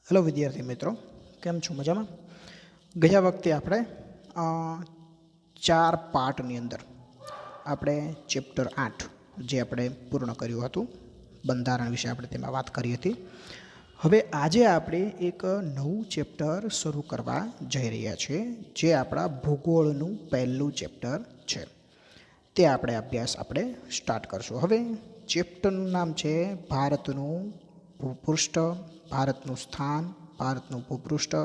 Hello विद्यार्थी मित्रों, केम छो? मजामां? गया वखते आपणे 4 पार्टनी अंदर આપણે ચેપ્ટર 8 જે આપણે પૂર્ણ કર્યું હતું, બંધારણ વિશે આપણે તેમાં વાત કરી હતી. હવે આજે આપણે એક નવું ચેપ્ટર શરૂ કરવા જઈ રહ્યા છીએ, જે આપણા ભૂગોળનું પહેલું ચેપ્ટર છે. તે આપણે અભ્યાસ આપણે સ્ટાર્ટ કરશું. હવે ચેપ્ટરનું નામ છે ભારતનું ભૂપૃષ્ઠ, ભારતનું સ્થાન, ભારતનું ભૂપૃષ્ઠ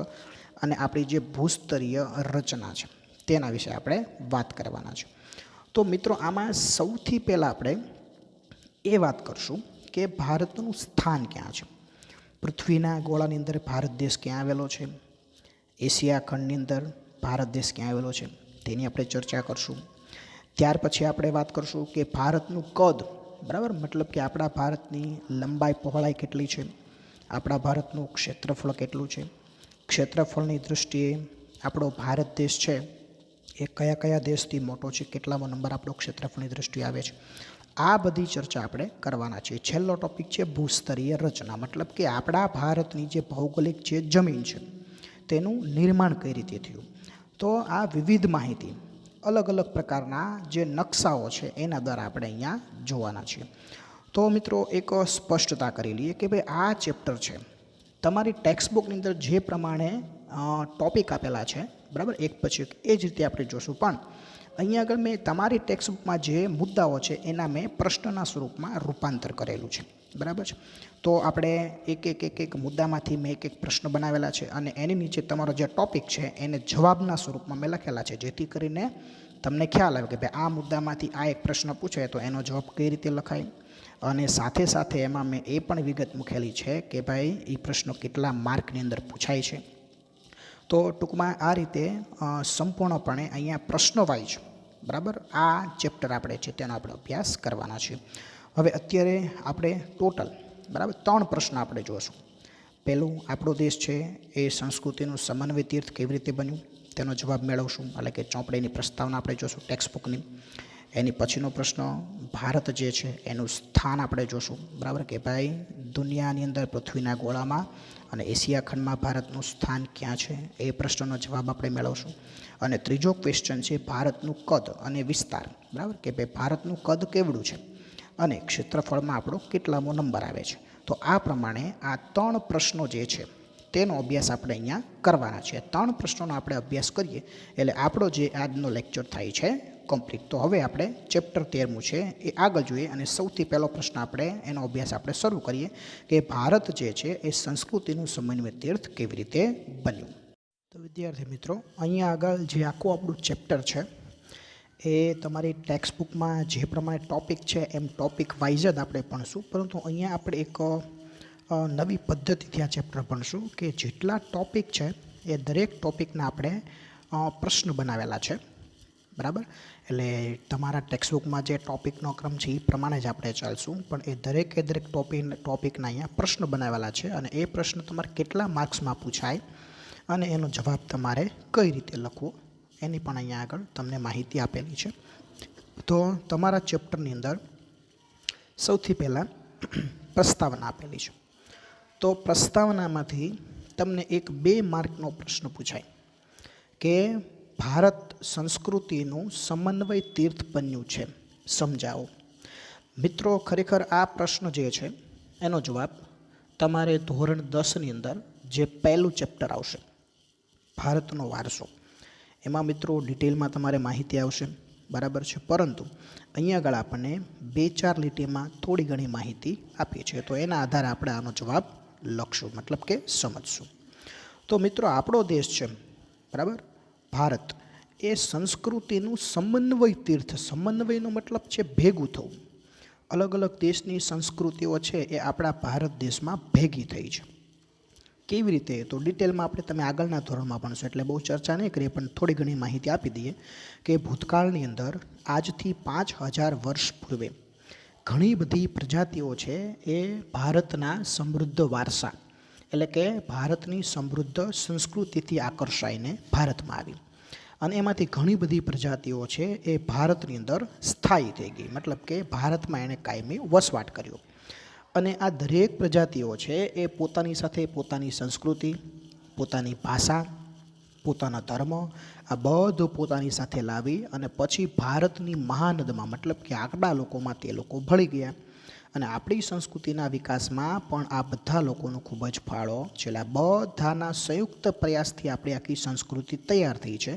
અને આપણી જે ભૂસ્તરીય રચના છે તેના વિશે આપણે વાત કરવાના છે. તો મિત્રો, આમાં સૌથી પહેલાં આપણે એ વાત કરશું કે ભારતનું સ્થાન ક્યાં છે. પૃથ્વીના ગોળાની અંદર ભારત દેશ ક્યાં આવેલો છે, એશિયા ખંડની અંદર ભારત દેશ ક્યાં આવેલો છે તેની આપણે ચર્ચા કરશું. ત્યાર પછી આપણે વાત કરશું કે ભારતનું કદ, બરાબર, મતલબ કે આપણા ભારતની લંબાઈ પહોળાઈ કેટલી છે, આપણા ભારતનું ક્ષેત્રફળ કેટલું છે, ક્ષેત્રફળની દૃષ્ટિએ આપણો ભારત દેશ છે એ કયા કયા દેશથી મોટો છે, કેટલામો નંબર આપણો ક્ષેત્રફળની દૃષ્ટિએ આવે છે. આ બધી ચર્ચા આપણે કરવાના છીએ. છેલ્લો ટોપિક છે ભૂસ્તરીય રચના, મતલબ કે આપણા ભારતની જે ભૌગોલિક જે જમીન છે તેનું નિર્માણ કઈ રીતે થયું. તો આ વિવિધ માહિતી અલગ અલગ પ્રકારના જે નકશાઓ છે એના દ્વારા આપણે અહીંયા જોવાના છીએ. તો મિત્રો, એક સ્પષ્ટતા કરી લઈએ કે ભાઈ આ ચેપ્ટર છે તમારી ટેક્સ્ટબુકની અંદર જે પ્રમાણે ટોપિક આપેલા છે, બરાબર, એક પછી એક, એ જ રીતે આપણે જોશું. પણ અહીંયા આગળ મેં તમારી ટેક્સ્ટબુકમાં જે મુદ્દાઓ છે એના મેં પ્રશ્નના સ્વરૂપમાં રૂપાંતર કરેલું છે, બરાબર છે. તો આપણે એક મુદ્દામાંથી મેં એક પ્રશ્ન બનાવેલા છે અને એની નીચે તમારો જે ટોપિક છે એને જવાબના સ્વરૂપમાં મેં લખેલા છે, જેથી કરીને તમને ખ્યાલ આવે કે ભાઈ આ મુદ્દામાંથી આ એક પ્રશ્ન પૂછાય તો એનો જવાબ કઈ રીતે લખાય. અને સાથે સાથે એમાં મેં એ પણ વિગત મૂકેલી છે કે ભાઈ એ પ્રશ્નો કેટલા માર્કની અંદર પૂછાય છે. તો ટૂંકમાં આ રીતે સંપૂર્ણપણે અહીંયા પ્રશ્નો વાઇઝ, બરાબર, આ ચેપ્ટર આપણે છે તેનો આપણે અભ્યાસ કરવાના છીએ. હવે અત્યારે આપણે ટોટલ, બરાબર, 3 પ્રશ્ન આપણે જોઈશું. પહેલું, આપણો દેશ છે એ સંસ્કૃતિનું સમન્વય તીર્થ કેવી રીતે બન્યું તેનો જવાબ મેળવશું, એટલે કે ચોપડીની પ્રસ્તાવના આપણે જોઈશું ટેક્સ્ટબુકની. એની પછીનો પ્રશ્ન, ભારત જે છે એનું સ્થાન આપણે જોશું, બરાબર, કે ભાઈ દુનિયાની અંદર પૃથ્વીના ગોળામાં અને એશિયા ખંડમાં ભારતનું સ્થાન ક્યાં છે, એ પ્રશ્નનો જવાબ આપણે મેળવશું. અને ત્રીજો ક્વેશ્ચન છે ભારતનું કદ અને વિસ્તાર, બરાબર, કે ભાઈ ભારતનું કદ કેવડું છે અને ક્ષેત્રફળમાં આપણો કેટલામો નંબર આવે છે. તો આ પ્રમાણે આ 3 પ્રશ્નો જે છે તેનો અભ્યાસ આપણે અહીંયા કરવાના છે. 3 પ્રશ્નોનો આપણે અભ્યાસ કરીએ એટલે આપણો જે આજનો લેક્ચર થાય છે કમ્પ્લીટ. તો હવે આપણે ચેપ્ટર 13મું છે એ આગળ જોઈએ અને સૌથી પહેલો પ્રશ્ન આપણે એનો અભ્યાસ આપણે શરૂ કરીએ કે ભારત જે છે એ સંસ્કૃતિનું સમન્વય તીર્થ કેવી રીતે બન્યું. તો વિદ્યાર્થી મિત્રો, અહીંયા આગળ જે આખું આપણું ચેપ્ટર છે એ તમારી ટેક્સ્ટબુકમાં જે પ્રમાણે ટોપિક છે એમ ટોપિક વાઇઝ જ આપણે ભણશું, પરંતુ અહીંયા આપણે એક નવી પદ્ધતિથી આ ચેપ્ટર ભણશું કે જેટલા ટોપિક છે એ દરેક ટોપિકના આપણે પ્રશ્ન બનાવેલા છે, બરાબર. એટલે તમારા ટેક્સ્ટબુકમાં જે ટોપિકનો ક્રમ છે એ પ્રમાણે જ આપણે ચાલશું, પણ એ દરેક ટોપિકના અહીંયા પ્રશ્ન બનાવેલા છે અને એ પ્રશ્ન તમારે કેટલા માર્ક્સમાં પૂછાય અને એનો જવાબ તમારે કઈ રીતે લખવો એની પણ અહીંયા આગળ તમને માહિતી આપેલી છે. તો તમારા ચેપ્ટરની અંદર સૌથી પહેલાં પ્રસ્તાવના આપેલી છે. તો પ્રસ્તાવનામાંથી તમને એક 2 માર્કનો પ્રશ્ન પૂછાય કે ભારત સંસ્કૃતિનું સમન્વય તીર્થ બન્યું છે, સમજાવો. મિત્રો, ખરેખર આ પ્રશ્ન જે છે એનો જવાબ તમારે ધોરણ 10ની અંદર જે પહેલું ચેપ્ટર આવશે ભારતનો વારસો, એમાં મિત્રો ડિટેલમાં તમારે માહિતી આવશે, બરાબર છે. પરંતુ અહીંયા આગળ આપણને 2-4 લીટીમાં થોડી ઘણી માહિતી આપી છે, તો એના આધારે આપણે આનો જવાબ લખશું, મતલબ કે સમજશું. તો મિત્રો, આપણો દેશ છે, બરાબર, ભારત, એ સંસ્કૃતિનું સમન્વય તીર્થ. સમન્વયનો મતલબ છે ભેગું થવું. અલગ અલગ દેશની સંસ્કૃતિઓ છે એ આપણા ભારત દેશમાં ભેગી થઈ છે. કેવી રીતે? તો ડિટેલમાં આપણે તમે આગળના ધોરણમાં ભણશો એટલે બહુ ચર્ચા નહીં કરીએ, પણ થોડી ઘણી માહિતી આપી દઈએ કે ભૂતકાળની અંદર આજથી 5000 વર્ષ પૂર્વે ઘણી બધી પ્રજાતિઓ છે એ ભારતના સમૃદ્ધ વારસા, એટલે કે ભારતની સમૃદ્ધ સંસ્કૃતિથી આકર્ષાઈને ભારતમાં આવી અને એમાંથી ઘણી બધી પ્રજાતિઓ છે એ ભારતની અંદર સ્થાયી થઈ ગઈ, મતલબ કે ભારતમાં એણે કાયમી વસવાટ કર્યો. અને આ દરેક પ્રજાતિઓ છે એ પોતાની સાથે પોતાની સંસ્કૃતિ, પોતાની ભાષા, પોતાના ધર્મ આ બધું પોતાની સાથે લાવી અને પછી ભારતની મહાનદમાં મતલબ કે આપણા લોકોમાં તે લોકો ભળી ગયા અને આપણી સંસ્કૃતિના વિકાસમાં પણ આ બધા લોકોનો ખૂબ જ ફાળો છે. એટલે બધાના સંયુક્ત પ્રયાસથી આપણી આખી સંસ્કૃતિ તૈયાર થઈ છે.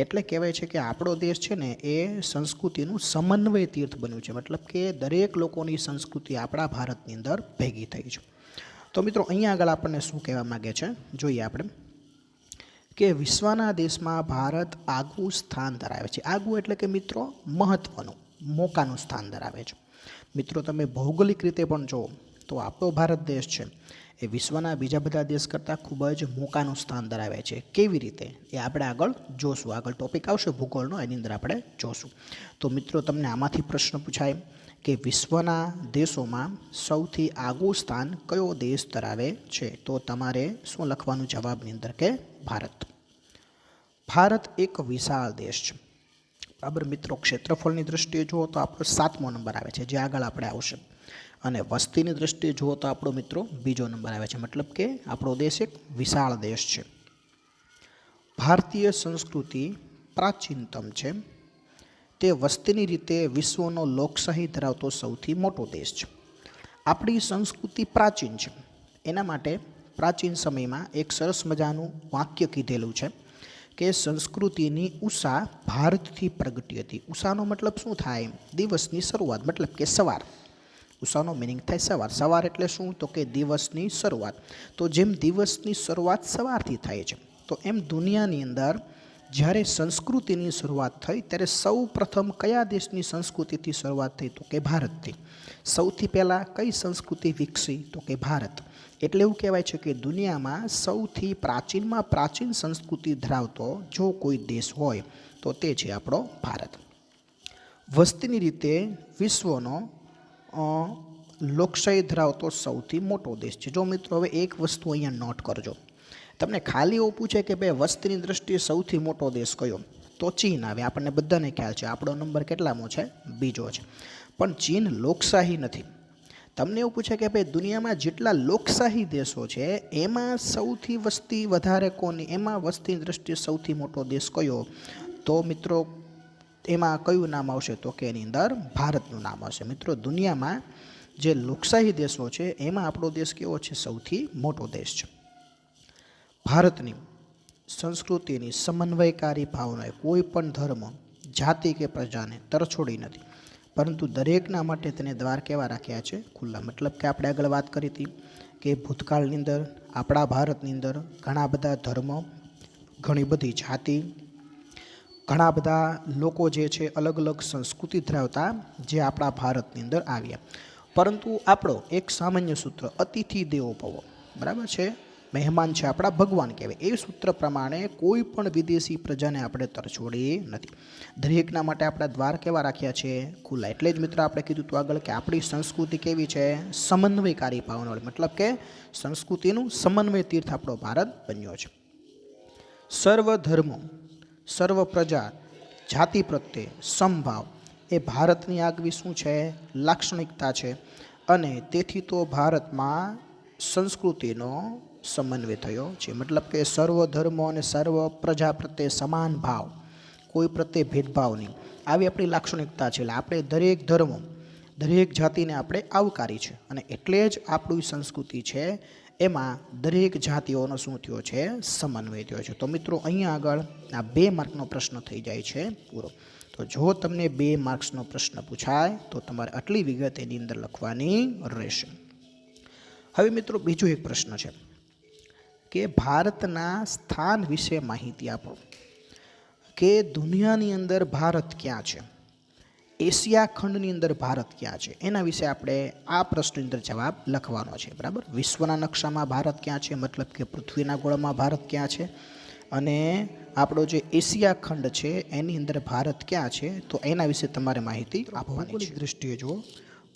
એટલે કહેવાય છે કે આપણો દેશ છે ને એ સંસ્કૃતિનું સમન્વય તીર્થ બન્યું છે. મતલબ કે દરેક લોકોની સંસ્કૃતિ આપણા ભારતની અંદર ભેગી થઈ છે. તો મિત્રો અહીંયા આગળ આપણને શું કહેવા માગે છે જોઈએ આપણે કે વિશ્વના દેશમાં ભારત આગવું સ્થાન ધરાવે છે. આગવું એટલે કે મિત્રો મહત્ત્વનું, મોકાનું સ્થાન ધરાવે છે. મિત્રો તમે ભૌગોલિક રીતે પણ જુઓ તો આપણો ભારત દેશ છે એ વિશ્વના બીજા બધા દેશ કરતાં ખૂબ જ મોકાનું સ્થાન ધરાવે છે. કેવી રીતે એ આપણે આગળ જોશું. આગળ ટોપિક આવશે ભૂગોળનો, એની અંદર આપણે જોશું. તો મિત્રો તમને આમાંથી પ્રશ્ન પૂછાય કે વિશ્વના દેશોમાં સૌથી આગવું સ્થાન કયો દેશ ધરાવે છે? તો તમારે શું લખવાનું જવાબની અંદર કે ભારત. ભારત એક વિશાળ દેશ છે. બરાબર મિત્રો, ક્ષેત્રફળની દૃષ્ટિએ જુઓ તો આપણો 7મો નંબર આવે છે, જે આગળ આપણે આવશે. અને વસ્તીની દૃષ્ટિએ જુઓ તો આપણો મિત્રો 2જો નંબર આવે છે. મતલબ કે આપણો દેશ એક વિશાળ દેશ છે. ભારતીય સંસ્કૃતિ પ્રાચીનતમ છે. તે વસ્તીની રીતે વિશ્વનો લોકશાહી ધરાવતો સૌથી મોટો દેશ છે. આપણી સંસ્કૃતિ પ્રાચીન છે. એના માટે પ્રાચીન સમયમાં એક સરસ મજાનું વાક્ય કીધેલું છે કે સંસ્કૃતિની ઉષા ભારતથી પ્રગટી હતી. ઉષાનો મતલબ શું થાય? દિવસની શરૂઆત, મતલબ કે સવાર. ઉષાનો મિનિંગ થાય સવાર. સવાર એટલે શું? તો કે દિવસની શરૂઆત. તો જેમ દિવસની શરૂઆત સવારથી થાય છે, તો એમ દુનિયાની અંદર જ્યારે સંસ્કૃતિની શરૂઆત થઈ ત્યારે સૌ પ્રથમ કયા દેશની સંસ્કૃતિથી શરૂઆત થઈ? તો કે ભારતથી. સૌથી પહેલાં કઈ સંસ્કૃતિ વિકસી? તો કે ભારત. એટલે એવું કહેવાય છે કે દુનિયામાં સૌથી પ્રાચીનમાં પ્રાચીન સંસ્કૃતિ ધરાવતો જો કોઈ દેશ હોય તો તે છે આપણો ભારત. વસ્તીની રીતે વિશ્વનો લોકશાહી ધરાવતો સૌથી મોટો દેશ છે. જો મિત્રો હવે એક વસ્તુ અહીંયા નોટ કરજો. તમને ખાલી એવું પૂછે કે ભાઈ વસ્તીની દૃષ્ટિએ સૌથી મોટો દેશ કયો? તો ચીન આવે. આપણને બધાને ખ્યાલ છે આપણો નંબર કેટલામો છે? 2જો છે. પણ ચીન લોકશાહી નથી. તમને એવું પૂછે કે ભાઈ દુનિયામાં જેટલા લોકશાહી દેશો છે એમાં સૌથી વસ્તી વધારે કોની? એમાં વસ્તીની દૃષ્ટિએ સૌથી મોટો દેશ કયો? તો મિત્રો એમાં કયું નામ આવશે? તો કે એની અંદર ભારતનું નામ આવશે. મિત્રો દુનિયામાં જે લોકશાહી દેશો છે એમાં આપણો દેશ કેવો છે? સૌથી મોટો દેશ છે. ભારતની સંસ્કૃતિની સમન્વયકારી ભાવનાએ કોઈ પણ ધર્મ, જાતિ કે પ્રજાને તરછોડી નથી, પરંતુ દરેકના માટે તેને દ્વાર કેવા રાખ્યા છે? ખુલ્લા. મતલબ કે આપણે આગળ વાત કરી હતી કે ભૂતકાળની અંદર આપણા ભારતની અંદર ઘણા બધા ધર્મ, ઘણી બધી જાતિ, ઘણા બધા લોકો જે છે અલગ અલગ સંસ્કૃતિ ધરાવતા જે આપણા ભારતની અંદર આવ્યા. પરંતુ આપણો એક સામાન્ય સૂત્ર અતિથિ દેવો ભવ, બરાબર છે, મહેમાન છે આપણા ભગવાન કહેવાય. એ સૂત્ર પ્રમાણે કોઈ પણ વિદેશી પ્રજાને આપણે તરછોડી નથી. દરેકના માટે આપણા દ્વાર કેવા રાખ્યા છે? ખુલ્લા. એટલે જ મિત્રો આપણે કીધું હતું આગળ કે આપણી સંસ્કૃતિ કેવી છે? સમન્વયકારી ભાવનાવાળી. મતલબ કે સંસ્કૃતિનું સમન્વય તીર્થ આપણો ભારત બન્યો છે. સર્વ ધર્મો, સર્વ પ્રજા, જાતિ પ્રત્યે સમભાવ એ ભારતની આગવી શું છે? લાક્ષણિકતા છે. અને તેથી તો ભારતમાં સંસ્કૃતિનો સમન્વય થયો છે. મતલબ કે સર્વ ધર્મો અને સર્વ પ્રજા પ્રત્યે સમાન ભાવ, કોઈ પ્રત્યે ભેદભાવ નહીં, આવી આપણી લાક્ષણિકતા છે. એટલે આપણે દરેક ધર્મો, દરેક જાતિને આપણે આવકારી છે. અને એટલે જ આપણી સંસ્કૃતિ છે એમાં દરેક જાતિઓનો શું થયો છે? સમન્વય થયો છે. તો મિત્રો અહીંયા આગળ આ 2 માર્કનો પ્રશ્ન થઈ જાય છે પૂરો. તો જો તમને 2 માર્ક્સનો પ્રશ્ન પૂછાય તો તમારે આટલી વિગત એની અંદર લખવાની રહેશે. હવે મિત્રો બીજો એક પ્રશ્ન છે કે ભારતના સ્થાન વિશે માહિતી આપો. કે દુનિયાની અંદર ભારત ક્યાં છે? એશિયા ખંડની અંદર ભારત ક્યાં છે? એના વિશે આપણે આ પ્રશ્નની અંદર જવાબ લખવાનો છે. બરાબર. વિશ્વના નકશામાં ભારત ક્યાં છે? મતલબ કે પૃથ્વીના ગોળામાં ભારત ક્યાં છે? અને આપણો જે એશિયા ખંડ છે એની અંદર ભારત ક્યાં છે? તો એના વિશે તમારે માહિતી આપવાની છે. દૃષ્ટિએ જુઓ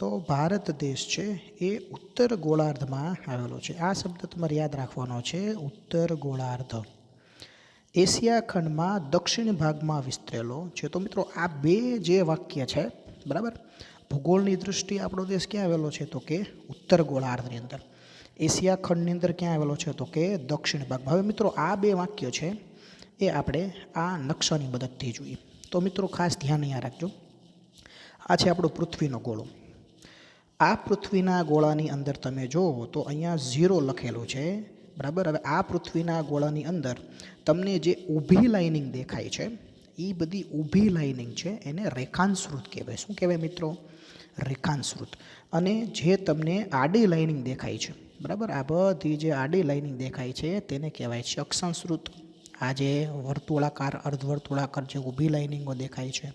તો ભારત દેશ છે એ ઉત્તર ગોળાર્ધમાં આવેલો છે. આ શબ્દ તમારે યાદ રાખવાનો છે, ઉત્તર ગોળાર્ધ. એશિયા ખંડમાં દક્ષિણ ભાગમાં વિસ્તરેલો છે. તો મિત્રો આ 2 જે વાક્ય છે, બરાબર, ભૂગોળની દૃષ્ટિએ આપણો દેશ ક્યાં આવેલો છે તો કે ઉત્તર ગોળાર્ધની અંદર. એશિયા ખંડની અંદર ક્યાં આવેલો છે તો કે દક્ષિણ ભાગમાં. હવે મિત્રો આ બે વાક્ય છે એ આપણે આ નકશાની મદદથી જોઈએ. તો મિત્રો ખાસ ધ્યાન અહીંયા રાખજો. આ છે આપણો પૃથ્વીનો ગોળો. આ પૃથ્વીના ગોળાની અંદર તમે જુઓ તો અહીંયા 0 લખેલું છે, બરાબર. હવે આ પૃથ્વીના ગોળાની અંદર તમને જે ઊભી લાઇનિંગ દેખાય છે એ બધી ઊભી લાઇનિંગ છે એને રેખાંશવૃત્ત કહેવાય. શું કહેવાય મિત્રો? રેખાંશવૃત્ત. અને જે તમને આડી લાઇનિંગ દેખાય છે, બરાબર, આ બધી જે આડી લાઇનિંગ દેખાય છે તેને કહેવાય છે અક્ષાંશવૃત્ત. આ જે વર્તુળાકાર અર્ધવર્તુળાકાર જે ઊભી લાઇનિંગો દેખાય છે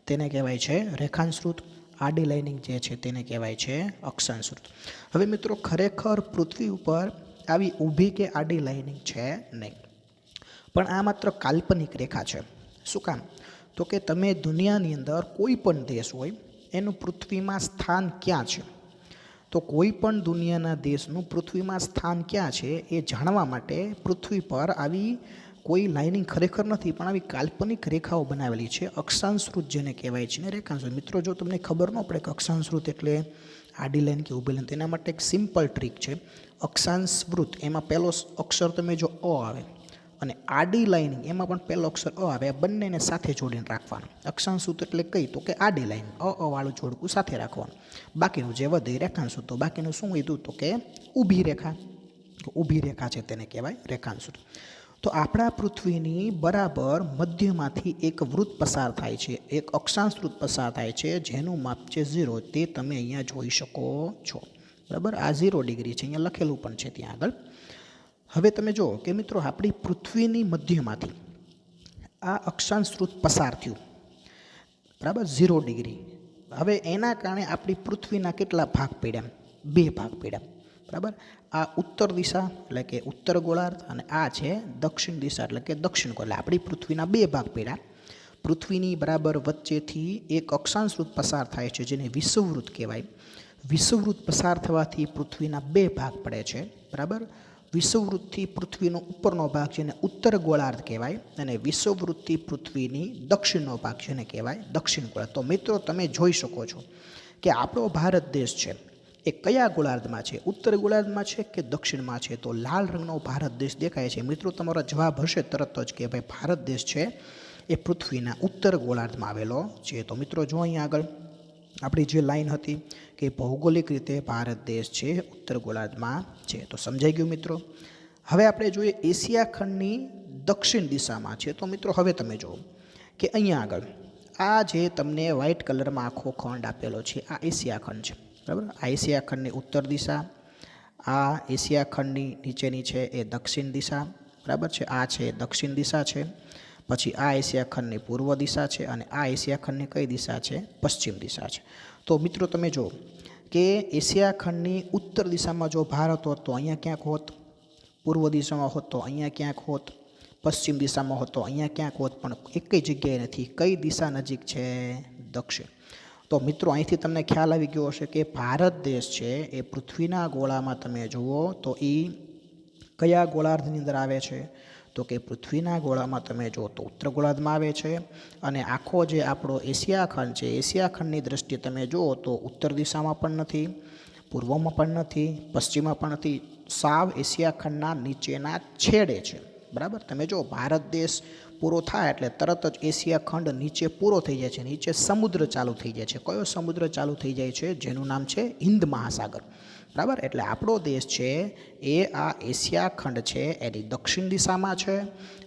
તેને કહેવાય છે રેખાંશવૃત્ત. આડી લાઇનિંગ જે છે તેને કહેવાય છે અક્ષાંશવૃત્ત. હવે મિત્રો ખરેખર પૃથ્વી ઉપર આવી ઊભી કે આડી લાઇનિંગ છે નહીં, પણ આ માત્ર કાલ્પનિક રેખા છે. શું કામ? તો કે તમે દુનિયાની અંદર કોઈ પણ દેશ હોય એનું પૃથ્વીમાં સ્થાન ક્યાં છે, તો કોઈ પણ દુનિયાના દેશનું પૃથ્વીમાં સ્થાન ક્યાં છે એ જાણવા માટે પૃથ્વી પર આવી કોઈ લાઇનિંગ ખરેખર નથી, પણ આવી કાલ્પનિક રેખાઓ બનાવેલી છે, અક્ષાંશવૃત્ત જેને કહેવાય છે ને રેખાંશવૃત્ત. મિત્રો જો તમને ખબર ન પડે કે અક્ષાંશવૃત્ત એટલે આડી લાઇન કે ઊભી લાઇન, તેના માટે એક સિમ્પલ ટ્રીક છે. અક્ષાંશવૃત્ત એમાં પહેલો અક્ષર તમે જો અ આવે અને આડી લાઇનિંગ એમાં પણ પહેલો અક્ષર અ આવે, આ બંનેને સાથે જોડીને રાખવાનું. અક્ષાંશવૃત્ત એટલે કઈ? તો કે આડી લાઇન વાળું જોડકું સાથે રાખવાનું. બાકીનું જે વધે રેખાંશવૃત્ત. તો બાકીનું શું કીધું તો કે ઊભી રેખા. ઊભી રેખા છે તેને કહેવાય રેખાંશવૃત્ત. તો આપણા પૃથ્વીની બરાબર મધ્યમાંથી એક વૃત્ત પસાર થાય છે, એક અક્ષાંશવૃત્ત પસાર થાય છે જેનું માપ છે 0. તે તમે અહીંયા જોઈ શકો છો, બરાબર. આ 0 ડિગ્રી છે, અહીંયા લખેલું પણ છે ત્યાં આગળ. હવે તમે જુઓ કે મિત્રો આપણી પૃથ્વીની મધ્યમાંથી આ અક્ષાંશવૃત્ત પસાર થયું, બરાબર, 0 ડિગ્રી. હવે એના કારણે આપણી પૃથ્વીના કેટલા ભાગ પડ્યા? 2 ભાગ પડ્યા, બરાબર. આ ઉત્તર દિશા એટલે કે ઉત્તર ગોળાર્ધ અને આ છે દક્ષિણ દિશા એટલે કે દક્ષિણ ગોળાર્ધ. આપણી પૃથ્વીના 2 ભાગ પડ્યા. પૃથ્વીની બરાબર વચ્ચેથી એક અક્ષાંશવૃત્ત પસાર થાય છે જેને વિષુવવૃત્ત કહેવાય. વિષુવવૃત્ત પસાર થવાથી પૃથ્વીના 2 ભાગ પડે છે, બરાબર. વિષુવવૃત્તથી પૃથ્વીનો ઉપરનો ભાગ જેને ઉત્તર ગોળાર્ધ કહેવાય અને વિષુવવૃત્તથી પૃથ્વીની દક્ષિણનો ભાગ જેને કહેવાય દક્ષિણ ગોળાર્ધ. તો મિત્રો તમે જોઈ શકો છો કે આપણો ભારત દેશ છે એ કયા ગોળાર્ધમાં છે? ઉત્તર ગોળાર્ધમાં છે કે દક્ષિણમાં છે? તો લાલ રંગનો ભારત દેશ દેખાય છે. મિત્રો તમારો જવાબ હશે તરત જ કે ભાઈ ભારત દેશ છે એ પૃથ્વીના ઉત્તર ગોળાર્ધમાં આવેલો છે. તો મિત્રો જો અહીંયા આગળ આપણી જે લાઈન હતી કે ભૌગોલિક રીતે ભારત દેશ છે ઉત્તર ગોળાર્ધમાં છે. તો સમજાઈ ગયું મિત્રો. હવે આપણે જોઈએ એશિયા ખંડની દક્ષિણ દિશામાં છે. તો મિત્રો હવે તમે જુઓ કે અહીંયા આગળ આ જે તમને વ્હાઇટ કલરમાં આખો ખંડ આપેલો છે આ એશિયા ખંડ છે, બરાબર. આ એશિયા ખંડની ઉત્તર દિશા, આ એશિયા ખંડની નીચેની છે એ દક્ષિણ દિશા, બરાબર છે. આ છે દક્ષિણ દિશા છે. પછી આ એશિયા ખંડની પૂર્વ દિશા છે અને આ એશિયા ખંડની કઈ દિશા છે? પશ્ચિમ દિશા છે. તો મિત્રો તમે જુઓ કે એશિયા ખંડની ઉત્તર દિશામાં જો ભારત હોત તો અહીંયા ક્યાંક હોત, પૂર્વ દિશામાં હોત તો અહીંયા ક્યાંક હોત, પશ્ચિમ દિશામાં હોત તો અહીંયા ક્યાંક હોત, પણ એકેય જગ્યાએ નથી. કઈ દિશા નજીક છે? દક્ષિણ. તો મિત્રો અહીંથી તમને ખ્યાલ આવી ગયો હશે કે ભારત દેશ છે એ પૃથ્વીના ગોળામાં તમે જુઓ તો એ કયા ગોળાર્ધની અંદર આવે છે? તો કે પૃથ્વીના ગોળામાં તમે જુઓ તો ઉત્તર ગોળાર્ધમાં આવે છે. અને આખો જે આપણો એશિયા ખંડ છે, એશિયા ખંડની દ્રષ્ટિએ તમે જુઓ તો ઉત્તર દિશામાં પણ નથી, પૂર્વમાં પણ નથી, પશ્ચિમમાં પણ નથી, સાવ એશિયા ખંડના નીચેના છેડે છે, બરાબર. તમે જો ભારત દેશ પૂરો થાય એટલે તરત જ એશિયા ખંડ નીચે પૂરો થઈ જાય છે, નીચે સમુદ્ર ચાલુ થઈ જાય છે. કયો સમુદ્ર ચાલુ થઈ જાય છે? જેનું નામ છે હિન્દ મહાસાગર, બરાબર. એટલે આપણો દેશ છે એ આ એશિયા ખંડ છે એની દક્ષિણ દિશામાં છે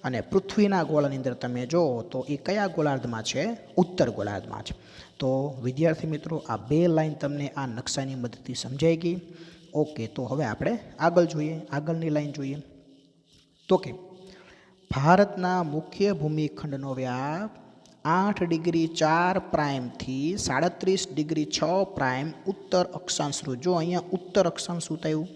અને પૃથ્વીના ગોળાની અંદર તમે જુઓ તો એ કયા ગોળાર્ધમાં છે? ઉત્તર ગોળાર્ધમાં છે. તો વિદ્યાર્થી મિત્રો આ 2 લાઈન તમને આ નકશાની મદદથી સમજાઈ ગઈ. ઓકે, તો હવે આપણે આગળ જોઈએ, આગળની લાઈન જોઈએ. તો કે ભારતના મુખ્ય ભૂમિખંડનો વ્યાપ 8 ડિગ્રી 4 પ્રાઇમથી 37 ડિગ્રી 6 પ્રાઇમ ઉત્તર અક્ષાંશવૃત્ત. જો અહીંયા ઉત્તર અક્ષાંશવૃત્ત આવ્યું.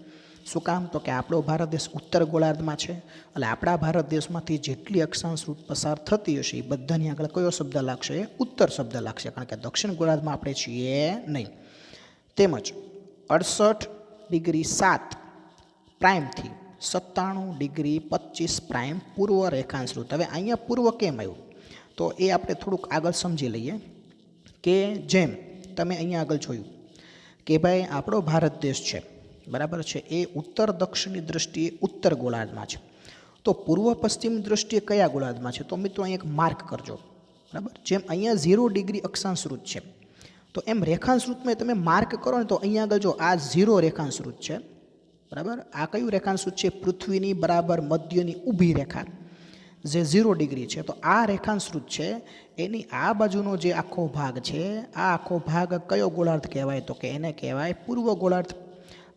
શું કામ? તો કે આપણો ભારત દેશ ઉત્તર ગોળાર્ધમાં છે એટલે આપણા ભારત દેશમાંથી જેટલી અક્ષાંશવૃત્ત પસાર થતી હશે એ બધાની આગળ કયો શબ્દ લાગશે? ઉત્તર શબ્દ લાગશે, કારણ કે દક્ષિણ ગોળાર્ધમાં આપણે છીએ નહીં. તેમજ 68 ડિગ્રી 7 પ્રાઇમથી 97 ડિગ્રી 25 પ્રાઇમ પૂર્વ રેખાંશવૃત્ત. હવે અહીંયા પૂર્વ કેમ આવ્યું? તો એ આપણે થોડુંક આગળ સમજી લઈએ કે જેમ તમે અહીંયા આગળ જોયું કે ભાઈ આપણો ભારત દેશ છે, બરાબર છે, એ ઉત્તર દક્ષિણની દૃષ્ટિએ ઉત્તર ગોળાર્ધમાં છે. તો પૂર્વ પશ્ચિમ દૃષ્ટિએ કયા ગોળાર્ધમાં છે? તો મિત્રો અહીં એક માર્ક કરજો, બરાબર. જેમ અહીંયા 0 ડિગ્રી અક્ષાંશ વૃત્ત છે, તો એમ રેખાંશ વૃત્તમાં તમે માર્ક કરો ને તો અહીંયા આગળ જો આ 0 રેખાંશ વૃત્ત છે, બરાબર. આ કયું રેખાંશ વૃત્ત છે? પૃથ્વીની બરાબર મધ્યની ઊભી રેખા જે 0 ડિગ્રી છે. તો આ રેખાંશ વૃત્ત છે, એની આ બાજુનો જે આખો ભાગ છે, આ આખો ભાગ કયો ગોળાર્ધ કહેવાય? તો કે એને કહેવાય પૂર્વ ગોળાર્ધ.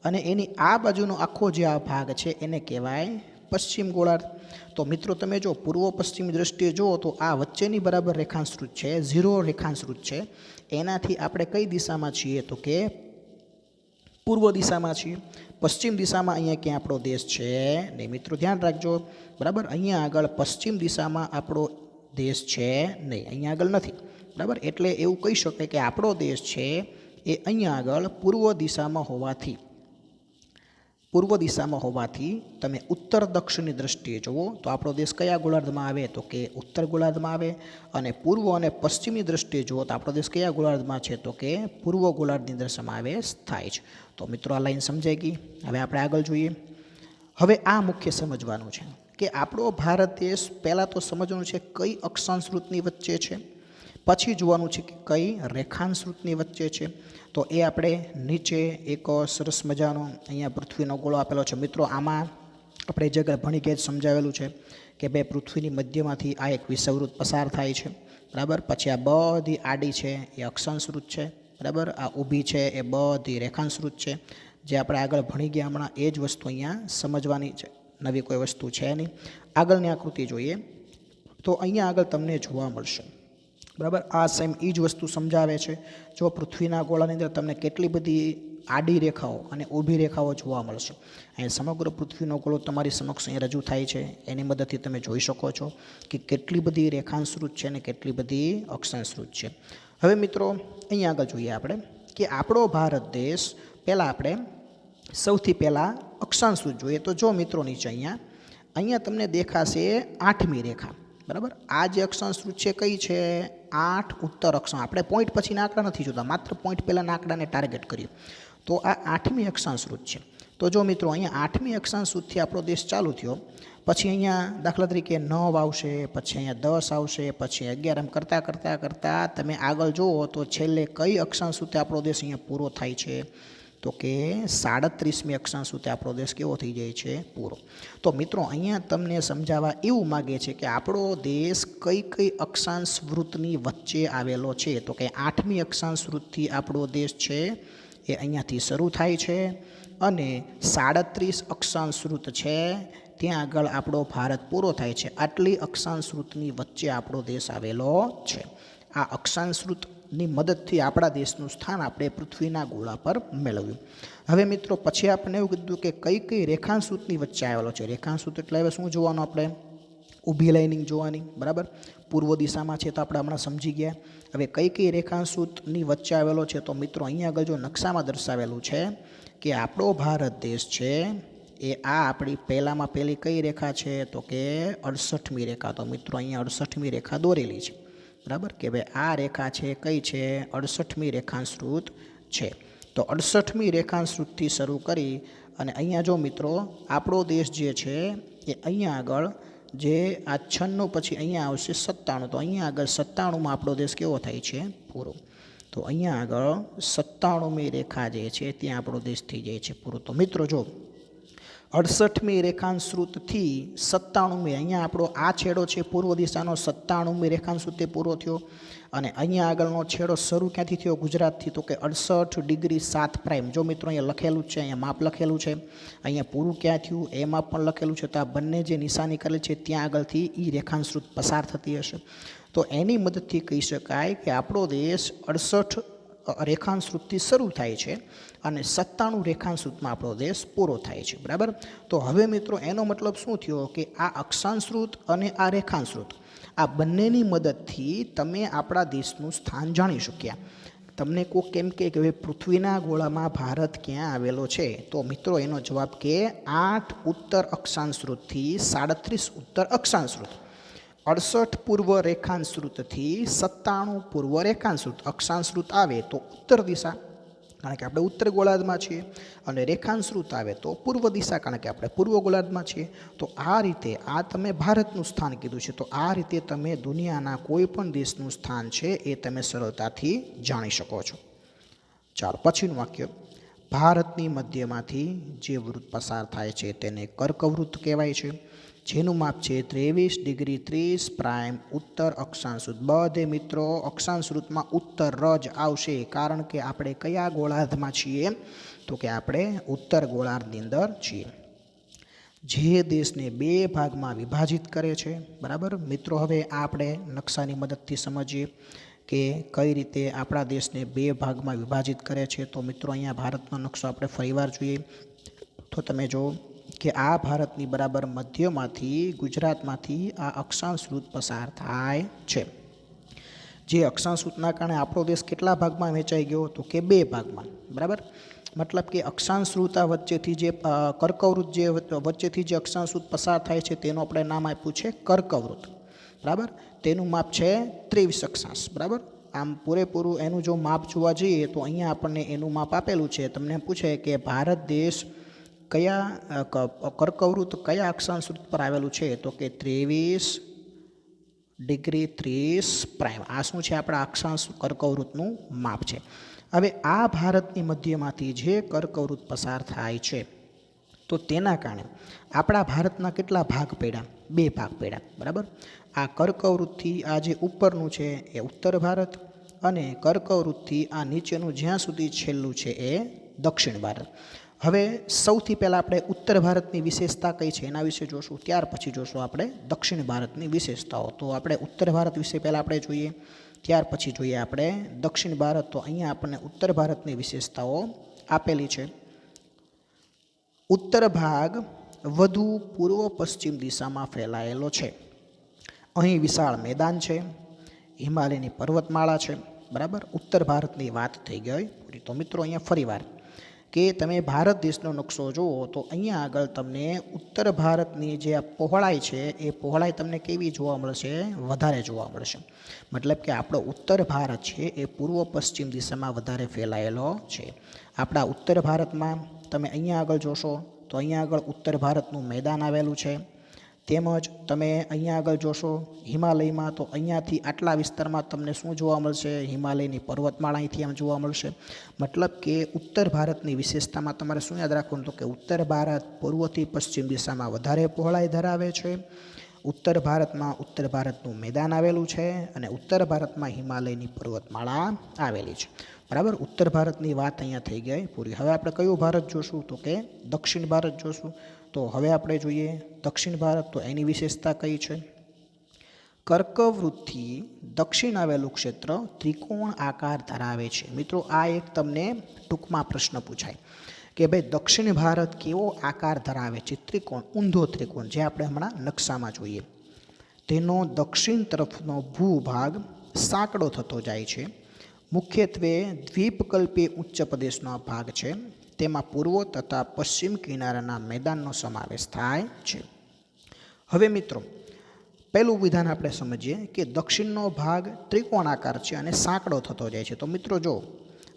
અને એની આ બાજુનો આખો જે આ ભાગ છે એને કહેવાય પશ્ચિમ ગોળાર્ધ. તો મિત્રો તમે જો પૂર્વ પશ્ચિમ દ્રષ્ટિએ જુઓ તો આ વચ્ચેની બરાબર રેખાંશ વૃત્ત છે, 0 રેખાંશ વૃત્ત છે, એનાથી આપણે કઈ દિશામાં છીએ? તો કે પૂર્વ દિશામાં છીએ. પશ્ચિમ દિશામાં અહીંયા ક્યાં આપણો દેશ છે નહીં. મિત્રો ધ્યાન રાખજો, બરાબર. અહીંયા આગળ પશ્ચિમ દિશામાં આપણો દેશ છે નહીં, અહીંયા આગળ નથી, બરાબર. એટલે એવું કહી શકાય કે આપણો દેશ છે એ અહીંયા આગળ પૂર્વ દિશામાં હોવાથી તમે ઉત્તર દક્ષિણની દૃષ્ટિએ જુઓ તો આપણો દેશ કયા ગોળાર્ધમાં આવે? તો કે ઉત્તર ગોળાર્ધમાં આવે. અને પૂર્વ અને પશ્ચિમની દૃષ્ટિએ જુઓ તો આપણો દેશ કયા ગોળાર્ધમાં છે? તો કે પૂર્વ ગોળાર્ધની અંદર સમાવેશ થાય છે. તો મિત્રો આ લાઈન સમજાઈ ગઈ. હવે આપણે આગળ જોઈએ. હવે આ મુખ્ય સમજવાનું છે કે આપણો ભારત દેશ પહેલાં તો સમજવાનું છે કઈ અક્ષાંશ વૃત્તની વચ્ચે છે, પછી જોવાનું છે કે કઈ રેખાંશ વૃત્તની વચ્ચે છે. તો એ આપણે નીચે એક સરસ મજાનો અહીંયા પૃથ્વીનો ગોળો આપેલો છે. મિત્રો આમાં આપણે જે આગળ ભણી ગયા સમજાવેલું છે કે ભાઈ પૃથ્વીની મધ્યમાંથી આ એક વિષુવવૃત્ત પસાર થાય છે, બરાબર. પછી આ બધી આડી છે એ અક્ષાંશ વૃત્ત છે, બરાબર. આ ઊભી છે એ બધી રેખાંશ વૃત્ત છે. જે આપણે આગળ ભણી ગયા હમણાં એ જ વસ્તુ અહીંયા સમજવાની છે, નવી કોઈ વસ્તુ છે નહીં. આગળની આકૃતિ જોઈએ તો અહીંયા આગળ તમને જોવા મળશે, બરાબર. આ સેમ એ જ વસ્તુ સમજાવે છે. જો પૃથ્વીના ગોળાની અંદર તમને કેટલી બધી આડી રેખાઓ અને ઊભી રેખાઓ જોવા મળશે. અહીં સમગ્ર પૃથ્વીનો ગોળો તમારી સમક્ષ અહીં રજૂ થાય છે. એની મદદથી તમે જોઈ શકો છો કે કેટલી બધી રેખાંશ વૃત્ત છે અને કેટલી બધી અક્ષાંશ વૃત્ત છે. હવે મિત્રો અહીંયા આગળ જોઈએ આપણે કે આપણો ભારત દેશ આપણે સૌથી પહેલાં અક્ષાંશ વૃત્ત જોઈએ. તો જો મિત્રો નીચે અહીંયા તમને દેખાશે 8મી રેખા, બરાબર. આ જે અક્ષાંશ વૃત્ત છે કઈ છે? 8 ઉત્તર અક્ષાંશ. આપણે પોઈન્ટ પછીના આંકડા નથી જોતા, માત્ર પોઈન્ટ પહેલાંના આંકડાને ટાર્ગેટ કરીએ. તો આ 8મી અક્ષાંશ વૃત્ત છે. તો જો મિત્રો અહીંયા 8મી અક્ષાંશ વૃત્તથી આપણો દેશ ચાલુ થયો, પછી અહીંયા દાખલા તરીકે 9 આવશે, પછી અહીંયા 10 આવશે, પછી 11, એમ કરતાં તમે આગળ જુઓ તો છેલ્લે કઈ અક્ષાંશ વૃત્તે આપણો દેશ અહીંયા પૂરો થાય છે? તો કે 37મી અક્ષાંશ વૃત્તે આપણો દેશ કેવો થઈ જાય છે? પૂરો. તો મિત્રો અહીંયા તમને સમજાવવા એવું માગે છે કે આપણો દેશ કઈ અક્ષાંશ વૃત્તની વચ્ચે આવેલો છે? તો કે 8મી અક્ષાંશ વૃત્તથી આપણો દેશ છે એ અહીંયાથી શરૂ થાય છે અને 37 અક્ષાંશ વૃત્ત છે ત્યાં આગળ આપણો ભારત પૂરો થાય છે. આટલી અક્ષાંશ વૃત્તની વચ્ચે આપણો દેશ આવેલો છે. આ અક્ષાંશ વૃત્તની મદદથી આપણા દેશનું સ્થાન આપણે પૃથ્વીના ગોળા પર મેળવ્યું. હવે મિત્રો પછી આપણે એવું કીધું કે કઈ રેખાંશ વૃત્તની વચ્ચે આવેલો છે. રેખાંશ વૃત્ત એટલે હવે શું જોવાનું? આપણે ઊભી લાઇનિંગ જોવાની, બરાબર. પૂર્વ દિશામાં છે તો આપણે હમણાં સમજી ગયા. હવે કઈ રેખાંશ વૃત્તની વચ્ચે આવેલો છે? તો મિત્રો અહીંયા આગળ જો નકશામાં દર્શાવેલું છે કે આપણો ભારત દેશ છે એ આ આપણી પહેલી કઈ રેખા છે? તો કે 68મી રેખા. તો મિત્રો અહીંયા 68મી રેખા દોરેલી છે, બરાબર. કે ભાઈ આ રેખા છે કઈ છે? 68મી રેખાંશ વૃત્ત છે. તો 68મી રેખાંશ વૃત્તથી શરૂ કરી અને અહીંયા જો મિત્રો આપણો દેશ જે છે એ અહીંયા આગળ જે આ 96 પછી અહીંયા આવશે 97. તો અહીંયા આગળ 97માં આપણો દેશ કેવો થાય છે? પૂરો. તો અહીંયા આગળ 97મી રેખા જે છે ત્યાં આપણો દેશ થઈ જાય છે પૂરો. તો મિત્રો જો 68મી રેખાંશ વૃત્તથી 97મી, અહીંયા આપણો આ છેડો છે પૂર્વ દિશાનો, 97મી રેખાંશ વૃત્તે પૂરો થયો. અને અહીંયા આગળનો છેડો શરૂ ક્યાંથી થયો? ગુજરાતથી. તો કે 68 ડિગ્રી 7 પ્રાઇમ. જો મિત્રો અહીંયા લખેલું છે, અહીંયા માપ લખેલું છે, અહીંયા પૂરું ક્યાં થયું એ માપ પણ લખેલું છે. તો આ બંને જે નિશાની કરેલી છે ત્યાં આગળથી એ રેખાંશ વૃત્ત પસાર થતી હશે. તો એની મદદથી કહી શકાય કે આપણો દેશ 68 રેખાંશ વૃત્તથી શરૂ થાય છે અને 97 રેખાંશ વૃત્તમાં આપણો દેશ પૂરો થાય છે, બરાબર. તો હવે મિત્રો એનો મતલબ શું થયો કે આ અક્ષાંશ વૃત્ત અને આ રેખાંશ વૃત્ત આ બંનેની મદદથી તમે આપણા દેશનું સ્થાન જાણી શક્યા. તમને કોઈ કેમ કે હવે પૃથ્વીના ગોળામાં ભારત ક્યાં આવેલો છે? તો મિત્રો એનો જવાબ કે 8 ઉત્તર અક્ષાંશ વૃત્તથી 37 ઉત્તર અક્ષાંશ વૃત્ત. 68 પૂર્વ રેખાંશ્રુતથી 97 પૂર્વ રેખાંશ્રુત અક્ષાંશ્રુત આવે તો ઉત્તર દિશા, કારણ કે આપણે ઉત્તર ગોળાર્ધમાં છીએ, અને રેખાંશ્રુત આવે તો પૂર્વ દિશા, કારણ કે આપણે પૂર્વ ગોળાર્ધમાં છીએ. તો આ રીતે આ તમે ભારતનું સ્થાન કીધું છે, તો આ રીતે તમે દુનિયાના કોઈ પણ દેશનું સ્થાન છે એ તમે સરળતાથી જાણી શકો છો. ચાલો પછીનું વાક્ય. ભારતની મધ્યમાંથી જે વૃત્ત પસાર થાય છે તેને કર્કવૃત્ત કહેવાય છે, જેનું માપ છે 23°30' ઉત્તર અક્ષાંશ. બધે મિત્રો અક્ષાંશ વૃત્તમાં ઉત્તર જ આવશે, કારણ કે આપણે કયા ગોળાર્ધમાં છીએ? તો કે આપણે ઉત્તર ગોળાર્ધની અંદર છીએ. જે દેશને બે ભાગમાં વિભાજિત કરે છે, બરાબર મિત્રો. હવે આપણે નકશાની મદદથી સમજીએ કે કઈ રીતે આપણા દેશને બે ભાગમાં વિભાજિત કરે છે. તો મિત્રો અહીંયા ભારતનો નકશો આપણે ફરીવાર જોઈએ તો તમે જો કે આ ભારતની બરાબર મધ્યમાંથી ગુજરાતમાંથી આ અક્ષાંશ વૃત્ત પસાર થાય છે. જે અક્ષાંશ વૃત્તના કારણે આપણો દેશ કેટલા ભાગમાં વહેંચાઈ ગયો? તો કે બે ભાગમાં, બરાબર. મતલબ કે અક્ષાંશ વૃત્ત વચ્ચેથી જે કર્કવૃત્ત જે વચ્ચેથી જે અક્ષાંશ વૃત્ત પસાર થાય છે તેનું આપણે નામ આપ્યું છે કર્કવૃત્ત, બરાબર. તેનું માપ છે 23 અક્ષાંશ, બરાબર. આમ પૂરેપૂરું એનું જો માપ જોવા જઈએ તો અહીંયા આપણને એનું માપ આપેલું છે. તમને પૂછે કે ભારત દેશ કયા કર્કવૃત્ત કયા અક્ષાંશ વૃત્ત પર આવેલું છે? તો કે 23°30'. આ શું છે? આપણા અક્ષાંશ કર્કવૃત્તનું માપ છે. હવે આ ભારતની મધ્યમાંથી જે કર્કવૃત્ત પસાર થાય છે તો તેના કારણે આપણા ભારતના કેટલા ભાગ પડ્યા? બે ભાગ પડ્યા, બરાબર. આ કર્કવૃત્તથી આ જે ઉપરનું છે એ ઉત્તર ભારત, અને કર્કવૃત્તથી આ નીચેનું જ્યાં સુધી છેલ્લું છે એ દક્ષિણ ભારત. હવે સૌથી પહેલાં આપણે ઉત્તર ભારતની વિશેષતા કઈ છે એના વિશે જોશું, ત્યાર પછી જોશું આપણે દક્ષિણ ભારતની વિશેષતાઓ. તો આપણે ઉત્તર ભારત વિશે પહેલાં આપણે જોઈએ, ત્યાર પછી જોઈએ આપણે દક્ષિણ ભારત. તો અહીંયા આપણને ઉત્તર ભારતની વિશેષતાઓ આપેલી છે. ઉત્તર ભાગ વધુ પૂર્વ પશ્ચિમ દિશામાં ફેલાયેલો છે. અહીં વિશાળ મેદાન છે, હિમાલયની પર્વતમાળા છે, બરાબર. ઉત્તર ભારતની વાત થઈ ગઈ પૂરી. તો મિત્રો અહીંયા ફરીવાર કે તમે ભારત દેશનો નકશો જુઓ તો અહીંયા આગળ તમને ઉત્તર ભારતની જે આ પહોળાઈ છે એ પહોળાઈ તમને કેવી જોવા મળશે? વધારે જોવા મળશે. મતલબ કે આપણો ઉત્તર ભારત છે એ પૂર્વ પશ્ચિમ દિશામાં વધારે ફેલાયેલો છે. આપણા ઉત્તર ભારતમાં તમે અહીંયા આગળ જોશો તો અહીંયા આગળ ઉત્તર ભારતનું મેદાન આવેલું છે. તેમજ તમે અહીંયા આગળ જોશો હિમાલયમાં, તો અહીંયાથી આટલા વિસ્તારમાં તમને શું જોવા મળશે? હિમાલયની પર્વતમાળા અહીંથી આમ જોવા મળશે. મતલબ કે ઉત્તર ભારતની વિશેષતામાં તમારે શું યાદ રાખવાનું? તો કે ઉત્તર ભારત પૂર્વથી પશ્ચિમ દિશામાં વધારે પહોળાઈ ધરાવે છે. ઉત્તર ભારતનું મેદાન આવેલું છે, અને ઉત્તર ભારતમાં હિમાલયની પર્વતમાળા આવેલી છે, બરાબર. ઉત્તર ભારતની વાત અહીંયા થઈ ગઈ પૂરી. હવે આપણે કયું ભારત જોશું? તો કે દક્ષિણ ભારત જોશું. તો હવે આપણે જોઈએ દક્ષિણ ભારત. તો એની વિશેષતા કઈ છે? કર્કવૃત્તથી દક્ષિણ આવેલું ક્ષેત્ર ત્રિકોણ આકાર ધરાવે છે. મિત્રો આ એક તમને ટૂંકમાં પ્રશ્ન પૂછાય કે ભાઈ દક્ષિણ ભારત કેવો આકાર ધરાવે છે? ત્રિકોણ, ઊંધો ત્રિકોણ, જે આપણે હમણાં નકશામાં જોઈએ. તેનો દક્ષિણ તરફનો ભૂભાગ સાંકડો થતો જાય છે. મુખ્યત્વે દ્વીપકલ્પી ઉચ્ચ પ્રદેશનો ભાગ છે. તેમાં પૂર્વ તથા પશ્ચિમ કિનારાના મેદાનનો સમાવેશ થાય છે. હવે મિત્રો પહેલું વિધાન આપણે સમજીએ કે દક્ષિણનો ભાગ ત્રિકોણાકાર છે અને સાંકડો થતો જાય છે. તો મિત્રો જો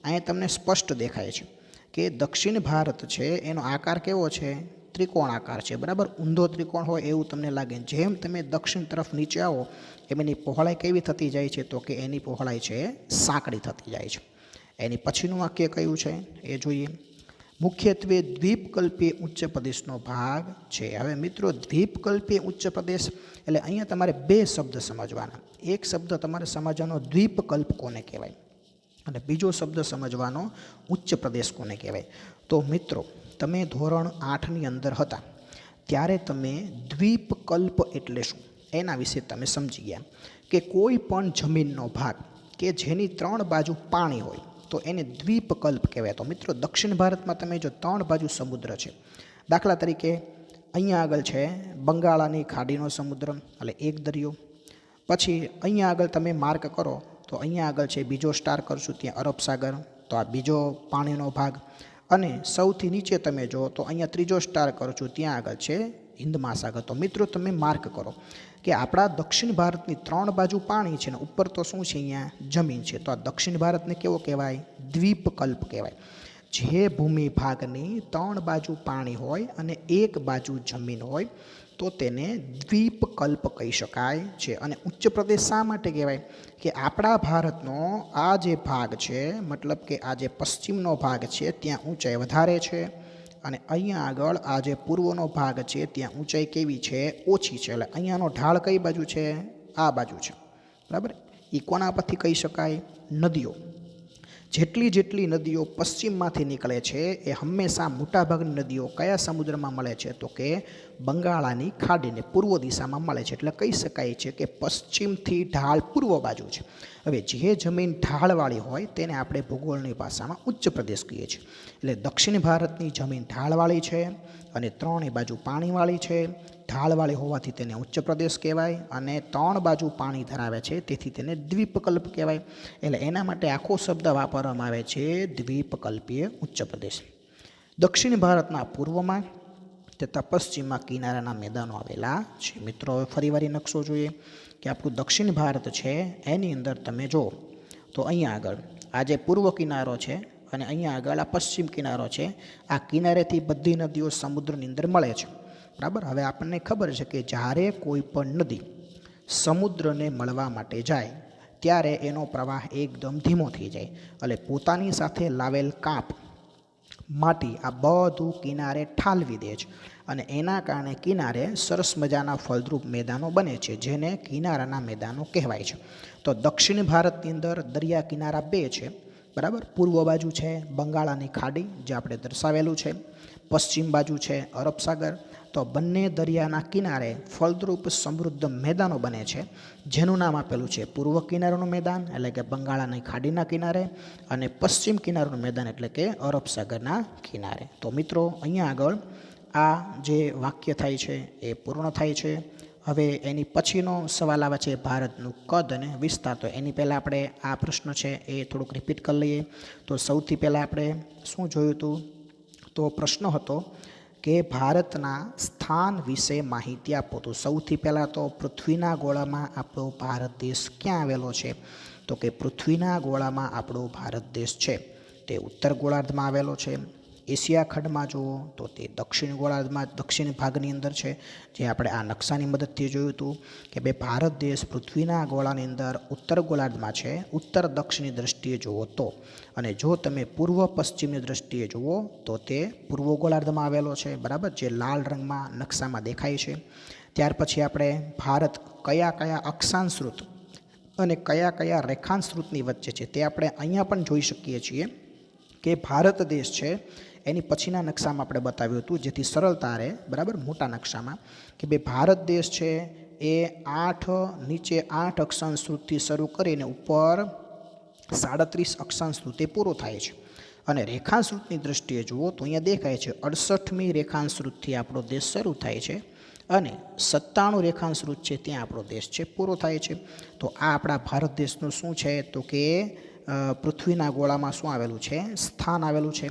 અહીંયા તમને સ્પષ્ટ દેખાય છે કે દક્ષિણ ભારત છે એનો આકાર કેવો છે? ત્રિકોણાકાર છે, બરાબર. ઊંધો ત્રિકોણ હોય એવું તમને લાગે. જેમ તમે દક્ષિણ તરફ નીચે આવો એમ એની પહોળાઈ કેવી થતી જાય છે? તો કે એની પહોળાઈ છે સાંકડી થતી જાય છે. એની પછીનું વાક્ય કયું છે એ જોઈએ. મુખ્યત્વે દ્વીપકલ્પીય ઉચ્ચ પ્રદેશનો ભાગ છે. હવે મિત્રો દ્વીપકલ્પીય ઉચ્ચ પ્રદેશ એટલે અહીંયા તમારે બે શબ્દ સમજવાના. એક શબ્દ તમારે સમજવાનો દ્વીપકલ્પ કોને કહેવાય, અને બીજો શબ્દ સમજવાનો ઉચ્ચ પ્રદેશ કોને કહેવાય. તો મિત્રો તમે ધોરણ 8ની અંદર હતા ત્યારે તમે દ્વીપકલ્પ એટલે શું એના વિશે તમે સમજી ગયા કે કોઈ પણ જમીનનો ભાગ કે જેની 3 બાજુ પાણી હોય તો એને દ્વીપકલ્પ કહેવાય. તો મિત્રો દક્ષિણ ભારતમાં તમે જો 3 બાજુ સમુદ્ર છે, દાખલા તરીકે અહીંયા આગળ છે બંગાળાની ખાડીનો સમુદ્ર એટલે એક દરિયો, પછી અહીંયા આગળ તમે માર્ક કરો તો અહીંયા આગળ છે બીજો સ્ટાર કરશું ત્યાં અરબ સાગર, તો આ બીજો પાણીનો ભાગ, અને સૌથી નીચે તમે જો તો અહીંયા ત્રીજો સ્ટાર કરું છું ત્યાં આગળ છે હિન્દ મહાસાગર. તો મિત્રો તમે માર્ક કરો કે આપણા દક્ષિણ ભારતની 3 બાજુ પાણી છે ને ઉપર તો શું છે, અહીંયા જમીન છે. તો આ દક્ષિણ ભારતને કેવો કહેવાય? દ્વીપકલ્પ કહેવાય. જે ભૂમિ ભાગની 3 બાજુ પાણી હોય અને એક બાજુ જમીન હોય તો તેને દ્વીપકલ્પ કહી શકાય છે. અને ઉચ્ચ પ્રદેશ શા માટે કહેવાય? કે આપણા ભારતનો આ જે ભાગ છે, મતલબ કે આ જે પશ્ચિમનો ભાગ છે ત્યાં ઊંચાઈ વધારે છે અને અહીંયા આગળ આ જે પૂર્વનો ભાગ છે ત્યાં ઊંચાઈ કેવી છે? ઓછી છે. એટલે અહીંયાનો ઢાળ કઈ બાજુ છે? આ બાજુ છે. બરાબર. એ કોના પરથી કહી શકાય? નદીઓ. જેટલી નદીઓ પશ્ચિમમાંથી નીકળે છે એ હંમેશા મોટાભાગની નદીઓ કયા સમુદ્રમાં મળે છે? તો કે બંગાળાની ખાડીને પૂર્વ દિશામાં મળે છે. એટલે કહી શકાય છે કે પશ્ચિમથી ઢાળ પૂર્વ બાજુ છે. હવે જે જમીન ઢાળવાળી હોય તેને આપણે ભૂગોળની ભાષામાં ઉચ્ચ પ્રદેશ કહીએ છીએ. એટલે દક્ષિણ ભારતની જમીન ઢાળવાળી છે અને 3 બાજુ પાણીવાળી છે. ઢાળવાળી હોવાથી તેને ઉચ્ચ પ્રદેશ કહેવાય અને 3 બાજુ પાણી ધરાવે છે તેથી તેને દ્વીપકલ્પ કહેવાય. એટલે એના માટે આખો શબ્દ વાપરવામાં આવે છે દ્વીપકલ્પીય ઉચ્ચ પ્રદેશ. દક્ષિણ ભારતના પૂર્વમાં તથા પશ્ચિમમાં કિનારાના મેદાનો આવેલા છે. મિત્રો હવે ફરીવાર નકશો જોઈએ કે આપણું દક્ષિણ ભારત છે એની અંદર તમે જો તો અહીંયા આગળ આ જે પૂર્વ કિનારો છે અને અહીંયા આગળ આ પશ્ચિમ કિનારો છે. આ કિનારેથી બધી નદીઓ સમુદ્રની અંદર મળે છે. બરાબર. હવે આપણને ખબર છે કે જ્યારે કોઈ પણ નદી સમુદ્રને મળવા માટે જાય ત્યારે એનો પ્રવાહ એકદમ ધીમો થઈ જાય. એટલે પોતાની સાથે લાવેલ કાપ માટી આ બધું કિનારે ઠાલવી દે છે અને એના કારણે કિનારે સરસ મજાના ફળદ્રુપ મેદાનો બને છે જેને કિનારાના મેદાનો કહેવાય છે. તો દક્ષિણ ભારતની અંદર દરિયા કિનારા 2 છે. બરાબર. પૂર્વ બાજુ છે બંગાળાની ખાડી જે આપણે દર્શાવેલું છે, પશ્ચિમ બાજુ છે અરબ સાગર. તો બંને દરિયાના કિનારે ફળદ્રુપ સમૃદ્ધ મેદાનો બને છે જેનું નામ આપેલું છે પૂર્વ કિનારાનું મેદાન એટલે કે બંગાળાની ખાડીના કિનારે અને પશ્ચિમ કિનારાનું મેદાન એટલે કે અરબ સાગરના કિનારે. તો મિત્રો અહીંયા આગળ આ જે વાક્ય થાય છે એ પૂર્ણ થાય છે. હવે એની પછીનો સવાલ આવે છે ભારતનું કદ અને વિસ્તાર. તો એની પહેલાં આપણે આ પ્રશ્ન છે એ થોડુંક રિપીટ કરી લઈએ. તો સૌથી પહેલાં આપણે શું જોયું હતું? તો પ્રશ્ન હતો કે ભારતના સ્થાન વિશે માહિતી આપો. તો સૌથી પહેલાં તો પૃથ્વીના ગોળામાં આપણો ભારત દેશ ક્યાં આવેલો છે? તો કે પૃથ્વીના ગોળામાં આપણો ભારત દેશ છે તે ઉત્તર ગોળાર્ધમાં આવેલો છે. એશિયા ખંડમાં જુઓ તો તે દક્ષિણ ગોળાર્ધમાં દક્ષિણ ભાગની અંદર છે, જે આપણે આ નકશાની મદદથી જોયું હતું કે ભારત દેશ પૃથ્વીના ગોળાની અંદર ઉત્તર ગોળાર્ધમાં છે ઉત્તર દક્ષિણની દ્રષ્ટિએ જુઓ તો. અને જો તમે પૂર્વ પશ્ચિમની દ્રષ્ટિએ જુઓ તો તે પૂર્વ ગોળાર્ધમાં આવેલો છે. બરાબર. જે લાલ રંગમાં નકશામાં દેખાય છે. ત્યાર પછી આપણે ભારત કયા અક્ષાંશૃત અને કયા રેખાંશૃતની વચ્ચે છે તે આપણે અહીંયા પણ જોઈ શકીએ છીએ કે ભારત દેશ છે એની પછીના નકશામાં આપણે બતાવ્યું હતું જેથી સરળતા રહે. બરાબર. મોટા નકશામાં કે ભારત દેશ છે એ નીચે 8 અક્ષાંશૃતથી શરૂ કરીને ઉપર 37 અક્ષાંશૃતે પૂરો થાય છે. અને રેખાંશૃતની દ્રષ્ટિએ જુઓ તો અહીંયા દેખાય છે 68મી રેખાંશૃતથી આપણો દેશ શરૂ થાય છે અને 97 રેખાંશૃત છે ત્યાં આપણો દેશ છે પૂરો થાય છે. તો આ આપણા ભારત દેશનું શું છે? તો કે પૃથ્વીના ગોળામાં શું આવેલું છે? સ્થાન આવેલું છે.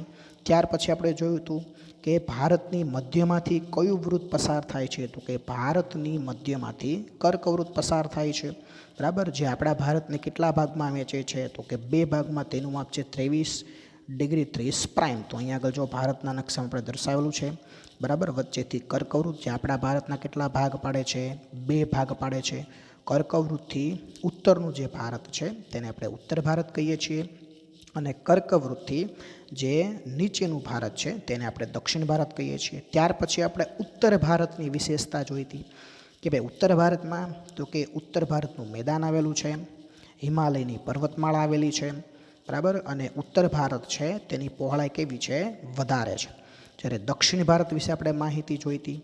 ત્યાર પછી આપણે જોયું હતું કે ભારતની મધ્યમાંથી કયું વૃત્ત પસાર થાય છે? તો કે ભારતની મધ્યમાંથી કર્કવૃત્ત પસાર થાય છે. બરાબર. જે આપણા ભારતને કેટલા ભાગમાં વહેંચે છે? તો કે 2 ભાગમાં. તેનું માપ છે 23°30'. તો અહીંયા આગળ જો ભારતના નકશામાં આપણે દર્શાવેલું છે. બરાબર. વચ્ચેથી કર્કવૃત્ત જે આપણા ભારતના કેટલા ભાગ પાડે છે? 2 ભાગ પાડે છે. કર્કવૃત્તથી ઉત્તરનું જે ભારત છે તેને આપણે ઉત્તર ભારત કહીએ છીએ અને કર્કવૃત્તથી જે નીચેનું ભારત છે તેને આપણે દક્ષિણ ભારત કહીએ છીએ. ત્યાર પછી આપણે ઉત્તર ભારતની વિશેષતા જોઈ હતી કે ઉત્તર ભારતમાં તો કે ઉત્તર ભારતનું મેદાન આવેલું છે, હિમાલયની પર્વતમાળા આવેલી છે. બરાબર. અને ઉત્તર ભારત છે તેની પહોળાઈ કેવી છે? વધારે છે. જ્યારે દક્ષિણ ભારત વિશે આપણે માહિતી જોઈ હતી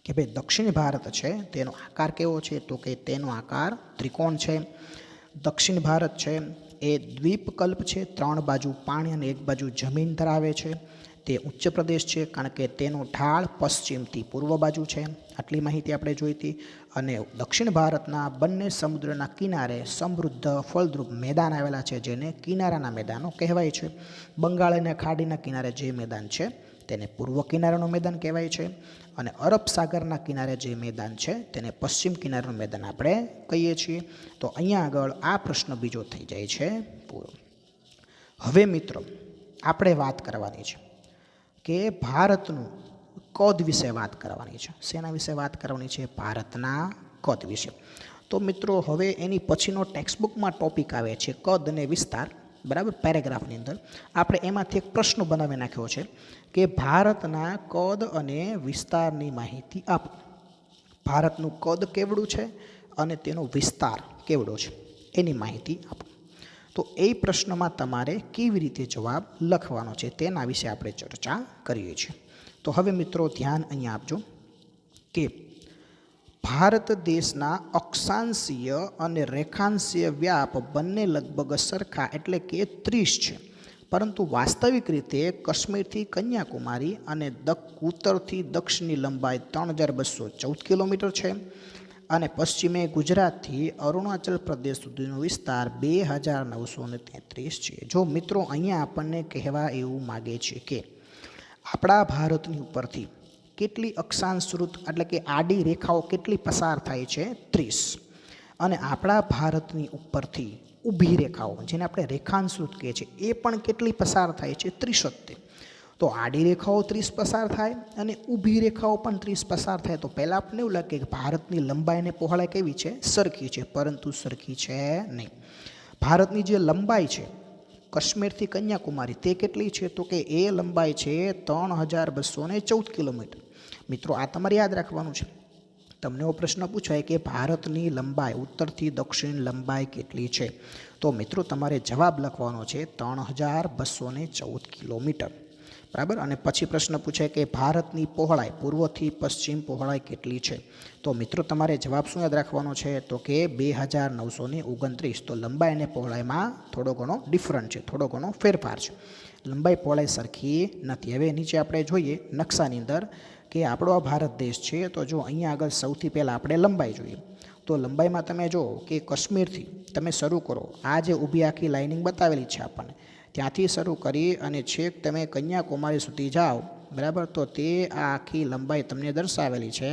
કે દક્ષિણ ભારત છે તેનો આકાર કેવો છે? તો કે તેનો આકાર ત્રિકોણ છે. દક્ષિણ ભારત છે એ દ્વીપકલ્પ છે. 3 બાજુ પાણી અને 1 બાજુ જમીન ધરાવે છે. તે ઉચ્ચ પ્રદેશ છે, કારણ કે તેનો ઢાળ પશ્ચિમથી પૂર્વ બાજુ છે. આટલી માહિતી આપણે જોઈ હતી. અને દક્ષિણ ભારતના બંને સમુદ્રના કિનારે સમૃદ્ધ ફળદ્રુપ મેદાન આવેલા છે, જેને કિનારાના મેદાનો કહેવાય છે. બંગાળ અને ખાડીના કિનારે જે મેદાન છે તેને પૂર્વ કિનારાનું મેદાન કહેવાય છે, અને અરબ સાગરના કિનારે જે મેદાન છે તેને પશ્ચિમ કિનારાનું મેદાન આપણે કહીએ છીએ. તો અહીંયા આગળ આ પ્રશ્ન બીજો થઈ જાય છે પૂરો. હવે મિત્રો આપણે વાત કરવાની છે કે ભારતનું કદ વિશે વાત કરવાની છે. શેના વિશે વાત કરવાની છે? ભારતના કદ વિશે. તો મિત્રો હવે એની પછીનો ટેક્સ્ટબુકમાં ટોપિક આવે છે કદ અને વિસ્તાર, બરાબર, પેરેગ્રાફની અંદર. આપણે એમાંથી એક પ્રશ્ન બનાવી નાખ્યો છે કે ભારતના કદ અને વિસ્તારની માહિતી આપો. ભારતનું કદ કેવડું છે અને તેનો વિસ્તાર કેવડો છે એની માહિતી આપો. તો એ પ્રશ્નમાં તમારે કેવી રીતે જવાબ લખવાનો છે તેના વિશે આપણે ચર્ચા કરીએ છીએ. તો હવે મિત્રો ધ્યાન અહીંયા આપજો કે ભારત દેશના અક્ષાંશીય અને રેખાંશીય વ્યાપ બંને લગભગ સરખા એટલે કે 30 છે, પરંતુ વાસ્તવિક રીતે કાશ્મીરથી કન્યાકુમારી અને ઉત્તરથી દક્ષિણની લંબાઈ 3214 કિલોમીટર છે, અને પશ્ચિમે ગુજરાતથી અરુણાચલ પ્રદેશ સુધીનો વિસ્તાર 2933 છે. જો મિત્રો અહીંયા આપણને કહેવા એવું માગે છે કે આપણા ભારતની ઉપરથી કેટલી અક્ષાંશવૃત્ત એટલે કે આડી રેખાઓ કેટલી પસાર થાય છે? 30. અને આપણા ભારતની ઉપરથી ઊભી રેખાઓ, જેને આપણે રેખાંશવૃત્ત કહીએ છીએ, એ પણ કેટલી પસાર થાય છે? 73. તો આડી રેખાઓ 30 પસાર થાય અને ઊભી રેખાઓ પણ 30 પસાર થાય. તો પહેલાં આપણને એવું લાગે કે ભારતની લંબાઈ અને પહોળાઈ કેવી છે? સરખી છે, પરંતુ સરખી છે નહીં. ભારતની જે લંબાઈ છે કાશ્મીરથી કન્યાકુમારી તે કેટલી છે? તો કે એ લંબાઈ છે 3214 કિલોમીટર. મિત્રો આ તમારે યાદ રાખવાનું છે. તમને એવો પ્રશ્ન પૂછાય કે ભારતની લંબાઈ ઉત્તરથી દક્ષિણ લંબાઈ કેટલી છે? તો મિત્રો તમારે જવાબ લખવાનો છે 3214 કિલોમીટર, બરાબર. અને પછી પ્રશ્ન પૂછાય કે ભારતની પહોળાઈ પૂર્વથી પશ્ચિમ પહોળાઈ કેટલી છે? તો મિત્રો તમારે જવાબ શું યાદ રાખવાનો છે? તો કે 2929. તો લંબાઈ અને પહોળાઈમાં થોડો ઘણો ડિફરન્ટ છે, થોડો ઘણો ફેરફાર છે. લંબાઈ પહોળાઈ સરખી નથી. હવે નીચે આપણે જોઈએ નકશાની અંદર કે આપણો આ ભારત દેશ છે. તો જો અહીંયા આગળ સૌથી પહેલાં આપણે લંબાઈ જોઈએ. તો લંબાઈમાં તમે જુઓ કે કાશ્મીરથી તમે શરૂ કરો, આ જે ઊભી આખી લાઇનિંગ બતાવેલી છે આપણને, ત્યાંથી શરૂ કરી અને છેક તમે કન્યાકુમારી સુધી જાઓ, બરાબર. તો તે આ આખી લંબાઈ તમને દર્શાવેલી છે.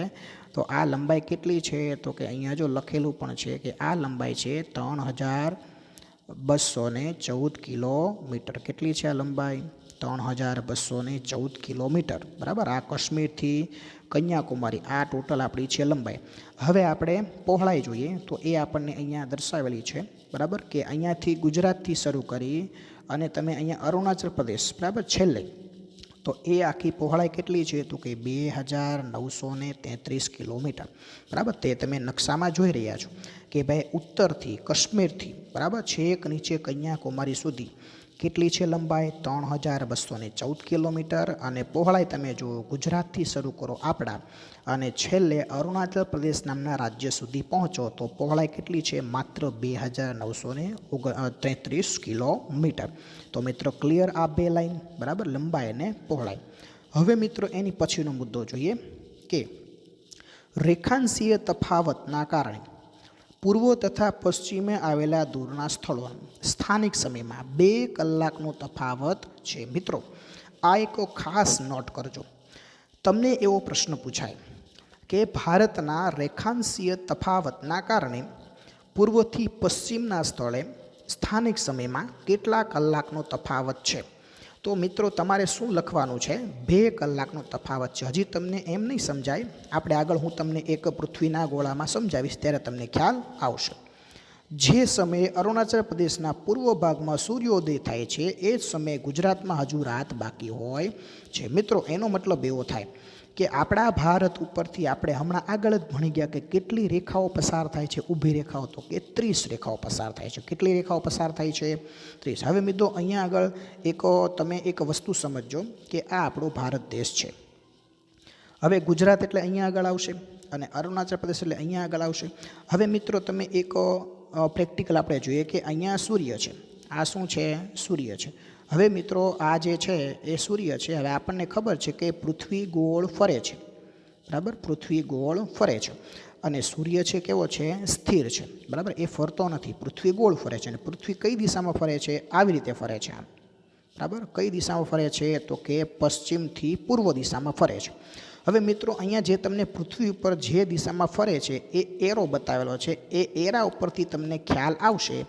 તો આ લંબાઈ કેટલી છે? તો કે અહીંયા જો લખેલું પણ છે કે આ લંબાઈ છે 3214 કિલોમીટર. કેટલી છે આ લંબાઈ? 3214 કિલોમીટર, બરાબર. આ કાશ્મીરથી કન્યાકુમારી આ ટોટલ આપણી છે લંબાઈ. હવે આપણે પહોળાઈ જોઈએ. તો એ આપણને અહીંયા દર્શાવેલી છે, બરાબર, કે અહીંયાથી ગુજરાતથી શરૂ કરી અને તમે અહીંયા અરુણાચલ પ્રદેશ, બરાબર, છેલ્લે. તો એ આખી પહોળાઈ કેટલી છે? તો કે 2933 કિલોમીટર, બરાબર. તે તમે નકશામાં જોઈ રહ્યા છો કે ભાઈ ઉત્તરથી કાશ્મીરથી, બરાબર, છેક નીચે કન્યાકુમારી સુધી કેટલી છે લંબાઈ? 3214 કિલોમીટર. અને પહોળાઈ તમે જો ગુજરાતથી શરૂ કરો આપણા અને છેલ્લે અરુણાચલ પ્રદેશ નામના રાજ્ય સુધી પહોંચો તો પહોળાઈ કેટલી છે? માત્ર 2933 કિલોમીટર. તો મિત્રો ક્લિયર આ બે લાઈન, બરાબર, લંબાઈ અને પહોળાઈ. હવે મિત્રો એની પછીનો મુદ્દો જોઈએ કે રેખાંશીય તફાવતના કારણે પૂર્વ તથા પશ્ચિમે આવેલા દૂરના સ્થળો સ્થાનિક સમયમાં 2 કલાકનો તફાવત છે. મિત્રો આ એક ખાસ નોટ કરજો. તમને એવો પ્રશ્ન પૂછાય કે ભારતના રેખાંશીય તફાવતના કારણે પૂર્વથી પશ્ચિમના સ્થળે સ્થાનિક સમયમાં કેટલા કલાકનો તફાવત છે? તો મિત્રો તમારે શું લખવાનું છે? 2 કલાકનો તફાવત છે. હજી તમને એમ નહીં સમજાય, આપણે આગળ હું તમને એક પૃથ્વીના ગોળામાં સમજાવીશ ત્યારે તમને ખ્યાલ આવશે. જે સમયે અરુણાચલ પ્રદેશના પૂર્વ ભાગમાં સૂર્યોદય થાય છે એ જ સમયે ગુજરાતમાં હજુ રાત બાકી હોય છે. મિત્રો એનો મતલબ એવો થાય કે આપણા ભારત ઉપરથી આપણે હમણાં આગળ જ ભણી ગયા કે કેટલી રેખાઓ પસાર થાય છે, ઊભી રેખાઓ, તો કે 30 રેખાઓ પસાર થાય છે. કેટલી રેખાઓ પસાર થાય છે? 30. હવે મિત્રો અહીંયા આગળ તમે એક વસ્તુ સમજજો કે આ આપણો ભારત દેશ છે. હવે ગુજરાત એટલે અહીંયા આગળ આવશે અને અરુણાચલ પ્રદેશ એટલે અહીંયા આગળ આવશે. હવે મિત્રો તમે એક પ્રેક્ટિકલ આપણે જોઈએ કે અહીંયા સૂર્ય છે, આ શું છે? સૂર્ય છે. હવે મિત્રો આ જે છે એ સૂર્ય છે. હવે આપણને ખબર છે કે પૃથ્વી ગોળ ફરે છે, બરાબર, પૃથ્વી ગોળ ફરે છે અને સૂર્ય છે કેવો છે, સ્થિર છે, બરાબર, એ ફરતો નથી. પૃથ્વી ગોળ ફરે છે અને પૃથ્વી કઈ દિશામાં ફરે છે, આવી રીતે ફરે છે આમ, બરાબર. કઈ દિશામાં ફરે છે તો કે પશ્ચિમથી પૂર્વ દિશામાં ફરે છે. હવે મિત્રો અહીંયા જે તમને પૃથ્વી ઉપર જે દિશામાં ફરે છે એ એરો બતાવેલો છે. એ એરા ઉપરથી તમને ખ્યાલ આવશે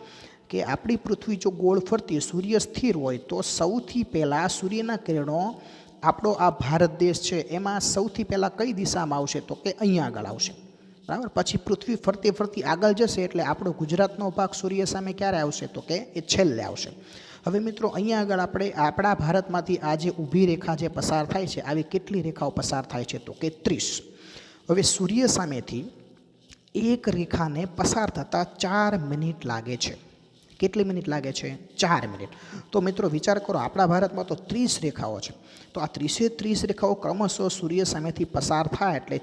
કે આપણી પૃથ્વી જો ગોળ ફરતી, સૂર્ય સ્થિર હોય તો સૌથી પહેલાં સૂર્યના કિરણો આપણો આ ભારત દેશ છે એમાં સૌથી પહેલાં કઈ દિશામાં આવશે તો કે અહીંયા આગળ આવશે, બરાબર. પછી પૃથ્વી ફરતી ફરતી આગળ જશે એટલે આપણો ગુજરાતનો ભાગ સૂર્ય સામે ક્યારે આવશે તો કે એ છેલ્લે આવશે. હવે મિત્રો અહીંયા આગળ આપણે આપણા ભારતમાંથી આ જે ઊભી રેખા જે પસાર થાય છે, આવી કેટલી રેખાઓ પસાર થાય છે તો કે 30. હવે સૂર્ય સામેથી એક રેખાને પસાર થતાં 4 મિનિટ લાગે છે. કેટલી મિનિટ લાગે છે? 4 મિનિટ. તો મિત્રો વિચાર કરો, આપણા ભારતમાં તો 30 રેખાઓ છે, તો આ 30 રેખાઓ ક્રમશઃ સૂર્ય સામેથી પસાર થાય એટલે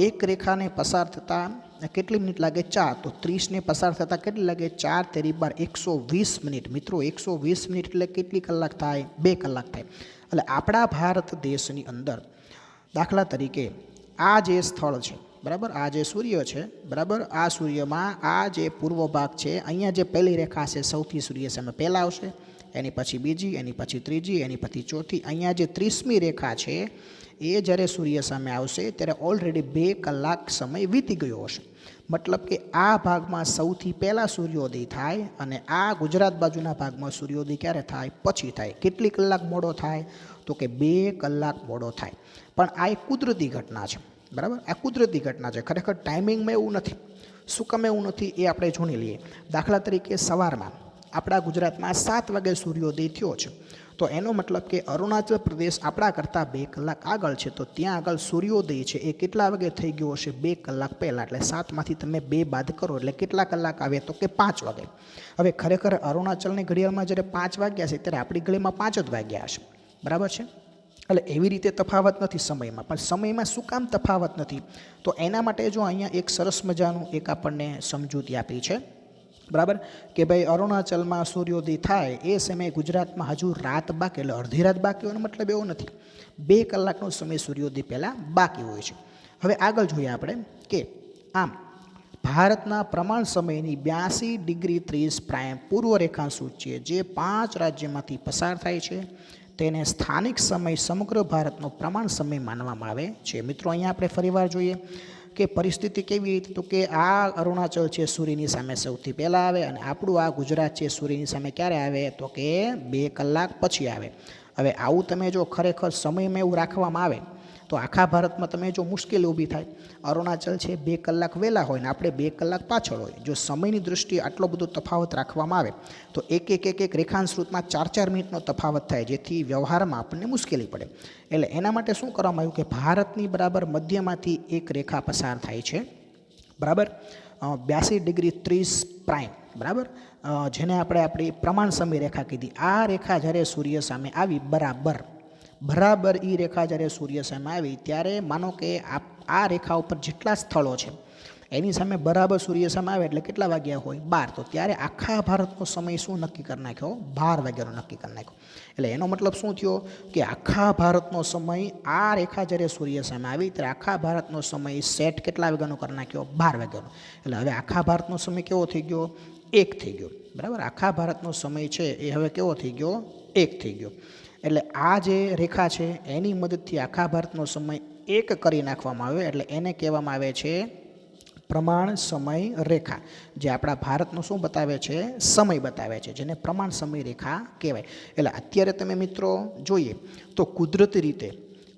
એક રેખાને પસાર થતાં કેટલી મિનિટ લાગે? 4. તો 30ને પસાર થતાં કેટલી લાગે? 4 તેરી 12, 120 મિનિટ. મિત્રો 120 મિનિટ એટલે કેટલી કલાક થાય? 2 કલાક થાય. એટલે આપણા ભારત દેશની અંદર દાખલા તરીકે આ જે સ્થળ છે, બરાબર, આ જે સૂર્ય છે, બરાબર, આ સૂર્યમાં આ જે પૂર્વ ભાગ છે, અહીંયા જે પહેલી રેખા છે સૌથી સૂર્ય સામે પહેલાં આવશે, એની પછી બીજી, એની પછી ત્રીજી, એની પછી ચોથી. અહીંયા જે 30મી રેખા છે એ જ્યારે સૂર્ય સામે આવશે ત્યારે ઓલરેડી 2 કલાક સમય વીતી ગયો હશે. મતલબ કે આ ભાગમાં સૌથી પહેલાં સૂર્યોદય થાય અને આ ગુજરાત બાજુના ભાગમાં સૂર્યોદય ક્યારે થાય? પછી થાય. કેટલી કલાક મોડો થાય તો કે 2 કલાક મોડો થાય. પણ આ એક કુદરતી ઘટના છે, બરાબર, આ કુદરતી ઘટના છે. ખરેખર ટાઈમિંગમાં એવું નથી. શું કામ એવું નથી એ આપણે જોઈ લઈએ. દાખલા તરીકે સવારમાં આપણા ગુજરાતમાં 7 વાગે સૂર્યોદય થયો છે, તો એનો મતલબ કે અરુણાચલ પ્રદેશ આપણા કરતાં 2 કલાક આગળ છે, તો ત્યાં આગળ સૂર્યોદય છે એ કેટલા વાગે થઈ ગયો હશે? 2 કલાક પહેલાં. એટલે 7માંથી તમે 2 બાદ કરો એટલે કેટલા કલાક આવે તો કે 5 વાગે. હવે ખરેખર અરુણાચલની ઘડિયાળમાં જ્યારે 5 વાગ્યા છે ત્યારે આપણી ઘડીમાં 5 જ વાગ્યા હશે, બરાબર છે. એટલે એવી રીતે તફાવત નથી સમયમાં. પણ સમયમાં શું કામ તફાવત નથી? તો એના માટે જો અહીંયા એક સરસ મજાનું એક આપણને સમજૂતી આપી છે, બરાબર, કે ભાઈ અરુણાચલમાં સૂર્યોદય થાય એ સમયે ગુજરાતમાં હજુ રાત બાકી, એટલે અડધી રાત બાકી હોવાનો મતલબ એવો નથી. 2 કલાકનો સમય સૂર્યોદય પહેલાં બાકી હોય છે. હવે આગળ જોઈએ આપણે કે આમ ભારતના પ્રમાણ સમયની 82°30' પૂર્વ રેખાંશ છે જે 5 રાજ્યમાંથી પસાર થાય છે તેને સ્થાનિક સમય સમગ્ર ભારતનો પ્રમાણ સમય માનવામાં આવે છે. મિત્રો અહીંયા આપણે ફરીવાર જોઈએ કે પરિસ્થિતિ કેવી રીતે, તો કે આ અરુણાચલ છે સૂર્યની સામે સૌથી પહેલાં આવે અને આપણું આ ગુજરાત છે સૂર્યની સામે ક્યારે આવે તો કે 2 કલાક પછી આવે. હવે આવું તમે જો ખરેખર સમયમાં એવું રાખવામાં આવે તો આખા ભારતમાં તમે જો મુશ્કેલી ઊભી થાય. અરુણાચલ છે 2 કલાક વહેલા હોય ને આપણે 2 કલાક પાછળ હોય. જો સમયની દૃષ્ટિએ આટલો બધો તફાવત રાખવામાં આવે તો એક રેખાંશ રૂપમાં 4 મિનિટનો તફાવત થાય, જેથી વ્યવહારમાં આપણને મુશ્કેલી પડે. એટલે એના માટે શું કરવામાં આવ્યું કે ભારતની બરાબર મધ્યમાંથી એક રેખા પસાર થાય છે, બરાબર, 82°30', બરાબર, જેને આપણે આપણી પ્રમાણ સમય રેખા કીધી. આ રેખા જ્યારે સૂર્ય સામે આવી બરાબર એ રેખા જ્યારે સૂર્ય સામે આવી ત્યારે માનો કે આ રેખા ઉપર જેટલા સ્થળો છે એની સામે બરાબર સૂર્ય સામે આવે એટલે કેટલા વાગ્યા હોય? 12. તો ત્યારે આખા ભારતનો સમય શું નક્કી કરી નાખ્યો? 12 વાગ્યાનો નક્કી કરી નાખ્યો. એટલે એનો મતલબ શું થયો કે આખા ભારતનો સમય આ રેખા જ્યારે સૂર્ય સામે આવી ત્યારે આખા ભારતનો સમય સેટ કેટલા વાગ્યાનો કરી નાખ્યો? 12 વાગ્યાનો. એટલે હવે આખા ભારતનો સમય કેવો થઈ ગયો? 1 થઈ ગયો, બરાબર. આખા ભારતનો સમય છે એ હવે કેવો થઈ ગયો? 1 થઈ ગયો. એટલે આ જે રેખા છે એની મદદથી આખા ભારતનો સમય 1 કરી નાખવામાં આવે એટલે એને કહેવામાં આવે છે પ્રમાણ સમય રેખા. જે આપણા ભારતનો શું બતાવે છે? સમય બતાવે છે, જેને પ્રમાણ સમય રેખા કહેવાય. એટલે અત્યારે તમે મિત્રો જોઈએ તો કુદરતી રીતે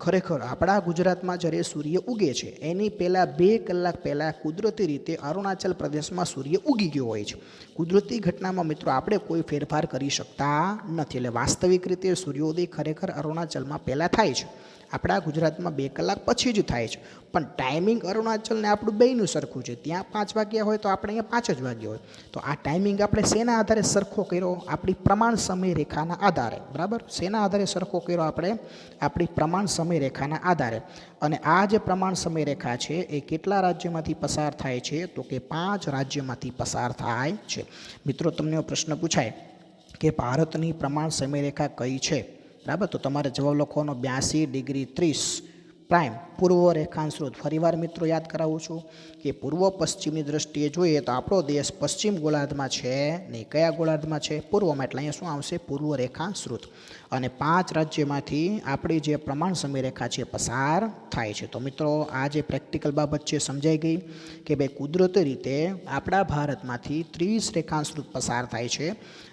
ખરેખર આપણા ગુજરાતમાં જ્યારે સૂર્ય ઉગે છે એની પહેલાં 2 કલાક પહેલાં કુદરતી રીતે અરુણાચલ પ્રદેશમાં સૂર્ય ઉગી ગયો હોય છે. કુદરતી ઘટનામાં મિત્રો આપણે કોઈ ફેરફાર કરી શકતા નથી. એટલે વાસ્તવિક રીતે સૂર્યોદય ખરેખર અરુણાચલમાં પહેલાં થાય છે, આપણા ગુજરાતમાં 2 કલાક પછી જ થાય છે. પણ ટાઈમિંગ અરુણાચલને આપણું બેયનું સરખું છે. ત્યાં 5 વાગ્યા હોય તો આપણે અહીંયા 5 જ વાગ્યા હોય. તો આ ટાઈમિંગ આપણે શેના આધારે સરખો કર્યો? આપણી પ્રમાણ સમય રેખાના આધારે, બરાબર. શેના આધારે સરખો કર્યો આપણે? આપણી પ્રમાણ સમય રેખાના આધારે. અને આ જે પ્રમાણ સમય રેખા છે એ કેટલા રાજ્યોમાંથી પસાર થાય છે? તો કે 5 રાજ્યોમાંથી પસાર થાય છે. મિત્રો તમને પ્રશ્ન પૂછાય કે ભારતની પ્રમાણ સમયરેખા કઈ છે, બરાબર. તો તમારે જવાબ લખવાનો 82°30' પૂર્વ રેખાંશૃત. ફરીવાર મિત્રો યાદ કરાવું છું કે પૂર્વ પશ્ચિમની દ્રષ્ટિએ જોઈએ તો આપણો દેશ પશ્ચિમ ગોળાર્ધમાં છે નહીં. કયા ગોળાર્ધમાં છે? પૂર્વમાં. એટલે અહીંયા શું આવશે? પૂર્વ રેખાંશૃત. અને 5 રાજ્યમાંથી આપણી જે પ્રમાણ સમયરેખા છે પસાર થાય છે. તો મિત્રો આ જે પ્રેક્ટિકલ બાબત છે સમજાઈ ગઈ કે ભાઈ કુદરતી રીતે આપણા ભારતમાંથી 30 રેખાંશૃત પસાર થાય છે.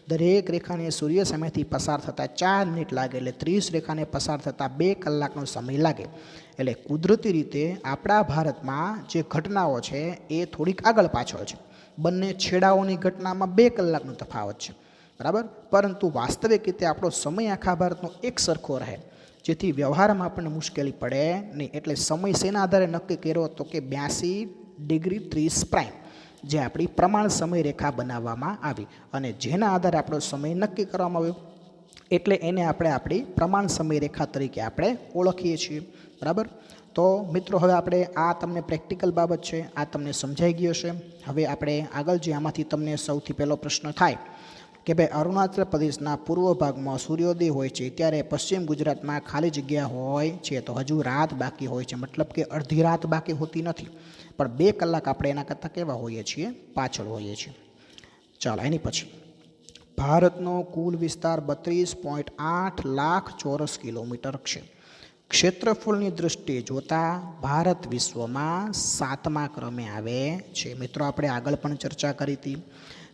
દરેક રેખાને સૂર્ય સામેથી પસાર થતાં 4 મિનિટ લાગે, એટલે 30 રેખાને પસાર થતાં 2 કલાકનો સમય લાગે. એટલે કુદરતી રીતે આપણા ભારતમાં જે ઘટનાઓ છે એ થોડીક આગળ પાછળ છે. બંને છેડાઓની ઘટનામાં 2 કલાકનો તફાવત છે, બરાબર. પરંતુ વાસ્તવિક રીતે આપણો સમય આખા ભારતનો એક સરખો રહે, જેથી વ્યવહારમાં આપણને મુશ્કેલી પડે નહીં. એટલે સમય શેના આધારે નક્કી કર્યો? તો કે 82°30' જે આપણી પ્રમાણ સમયરેખા બનાવવામાં આવી અને જેના આધારે આપણો સમય નક્કી કરવામાં આવ્યો, એટલે એને આપણે આપણી પ્રમાણ સમયરેખા તરીકે આપણે ઓળખીએ છીએ, બરાબર. તો મિત્રો હવે આપણે આ તમને પ્રેક્ટિકલ બાબત છે આ તમને સમજાઈ ગયો છે. હવે આપણે આગળ જે આમાંથી તમને સૌથી પહેલો પ્રશ્ન થાય કે ભાઈ અરુણાચલ પ્રદેશના પૂર્વ ભાગમાં સૂર્યોદય હોય છે ત્યારે પશ્ચિમ ગુજરાતમાં ખાલી જગ્યા હોય છે, તો હજુ રાત બાકી હોય છે. મતલબ કે અડધી રાત બાકી હોતી નથી, પણ 2 કલાક આપણે એના કરતાં કેવા હોઈએ છીએ? પાછળ હોઈએ છીએ. ચાલો એની પછી ભારતનો કુલ વિસ્તાર 32.8 લાખ ચોરસ કિલોમીટર છે. ક્ષેત્રફળની દૃષ્ટિએ જોતા ભારત વિશ્વમાં 7મા ક્રમે આવે છે. મિત્રો આપણે આગળ પણ ચર્ચા કરી હતી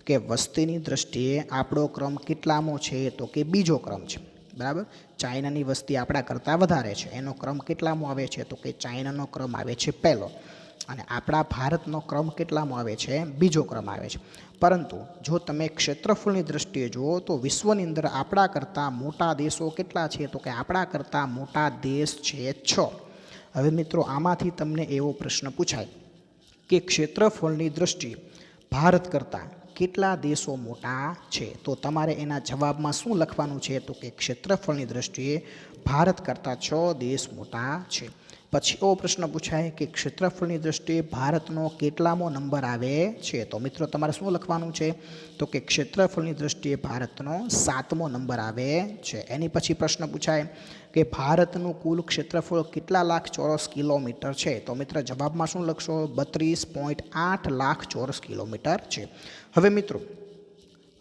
કે વસ્તીની દૃષ્ટિએ આપણો ક્રમ કેટલામો છે? તો કે બીજો ક્રમ છે, બરાબર. ચાઇનાની વસ્તી આપણા કરતાં વધારે છે, એનો ક્રમ કેટલામો આવે છે? તો કે ચાઇનાનો ક્રમ આવે છે પહેલો. અને આપણા ભારતનો ક્રમ કેટલામો આવે છે? બીજો ક્રમ આવે છે. પરંતુ જો તમે ક્ષેત્રફળની દૃષ્ટિએ જુઓ તો વિશ્વની અંદર આપણા કરતાં મોટા દેશો કેટલા છે? તો કે આપણા કરતાં મોટા દેશ છે 6. હવે મિત્રો આમાંથી તમને એવો પ્રશ્ન પૂછાય કે ક્ષેત્રફળની દૃષ્ટિએ ભારત કરતાં કેટલા દેશો મોટા છે? તો તમારે એના જવાબમાં શું લખવાનું છે? તો કે ક્ષેત્રફળની દૃષ્ટિએ ભારત કરતાં 6 દેશ મોટા છે. પછી એવો પ્રશ્ન પૂછાય કે ક્ષેત્રફળની દૃષ્ટિએ ભારતનો કેટલામો નંબર આવે છે? તો મિત્રો તમારે શું લખવાનું છે? તો કે ક્ષેત્રફળની દૃષ્ટિએ ભારતનો 7મો નંબર આવે છે. એની પછી પ્રશ્ન પૂછાય કે ભારતનું કુલ ક્ષેત્રફળ કેટલા લાખ ચોરસ કિલોમીટર છે? તો મિત્ર જવાબમાં શું લખશો? 32.8 લાખ ચોરસ કિલોમીટર છે. હવે મિત્રો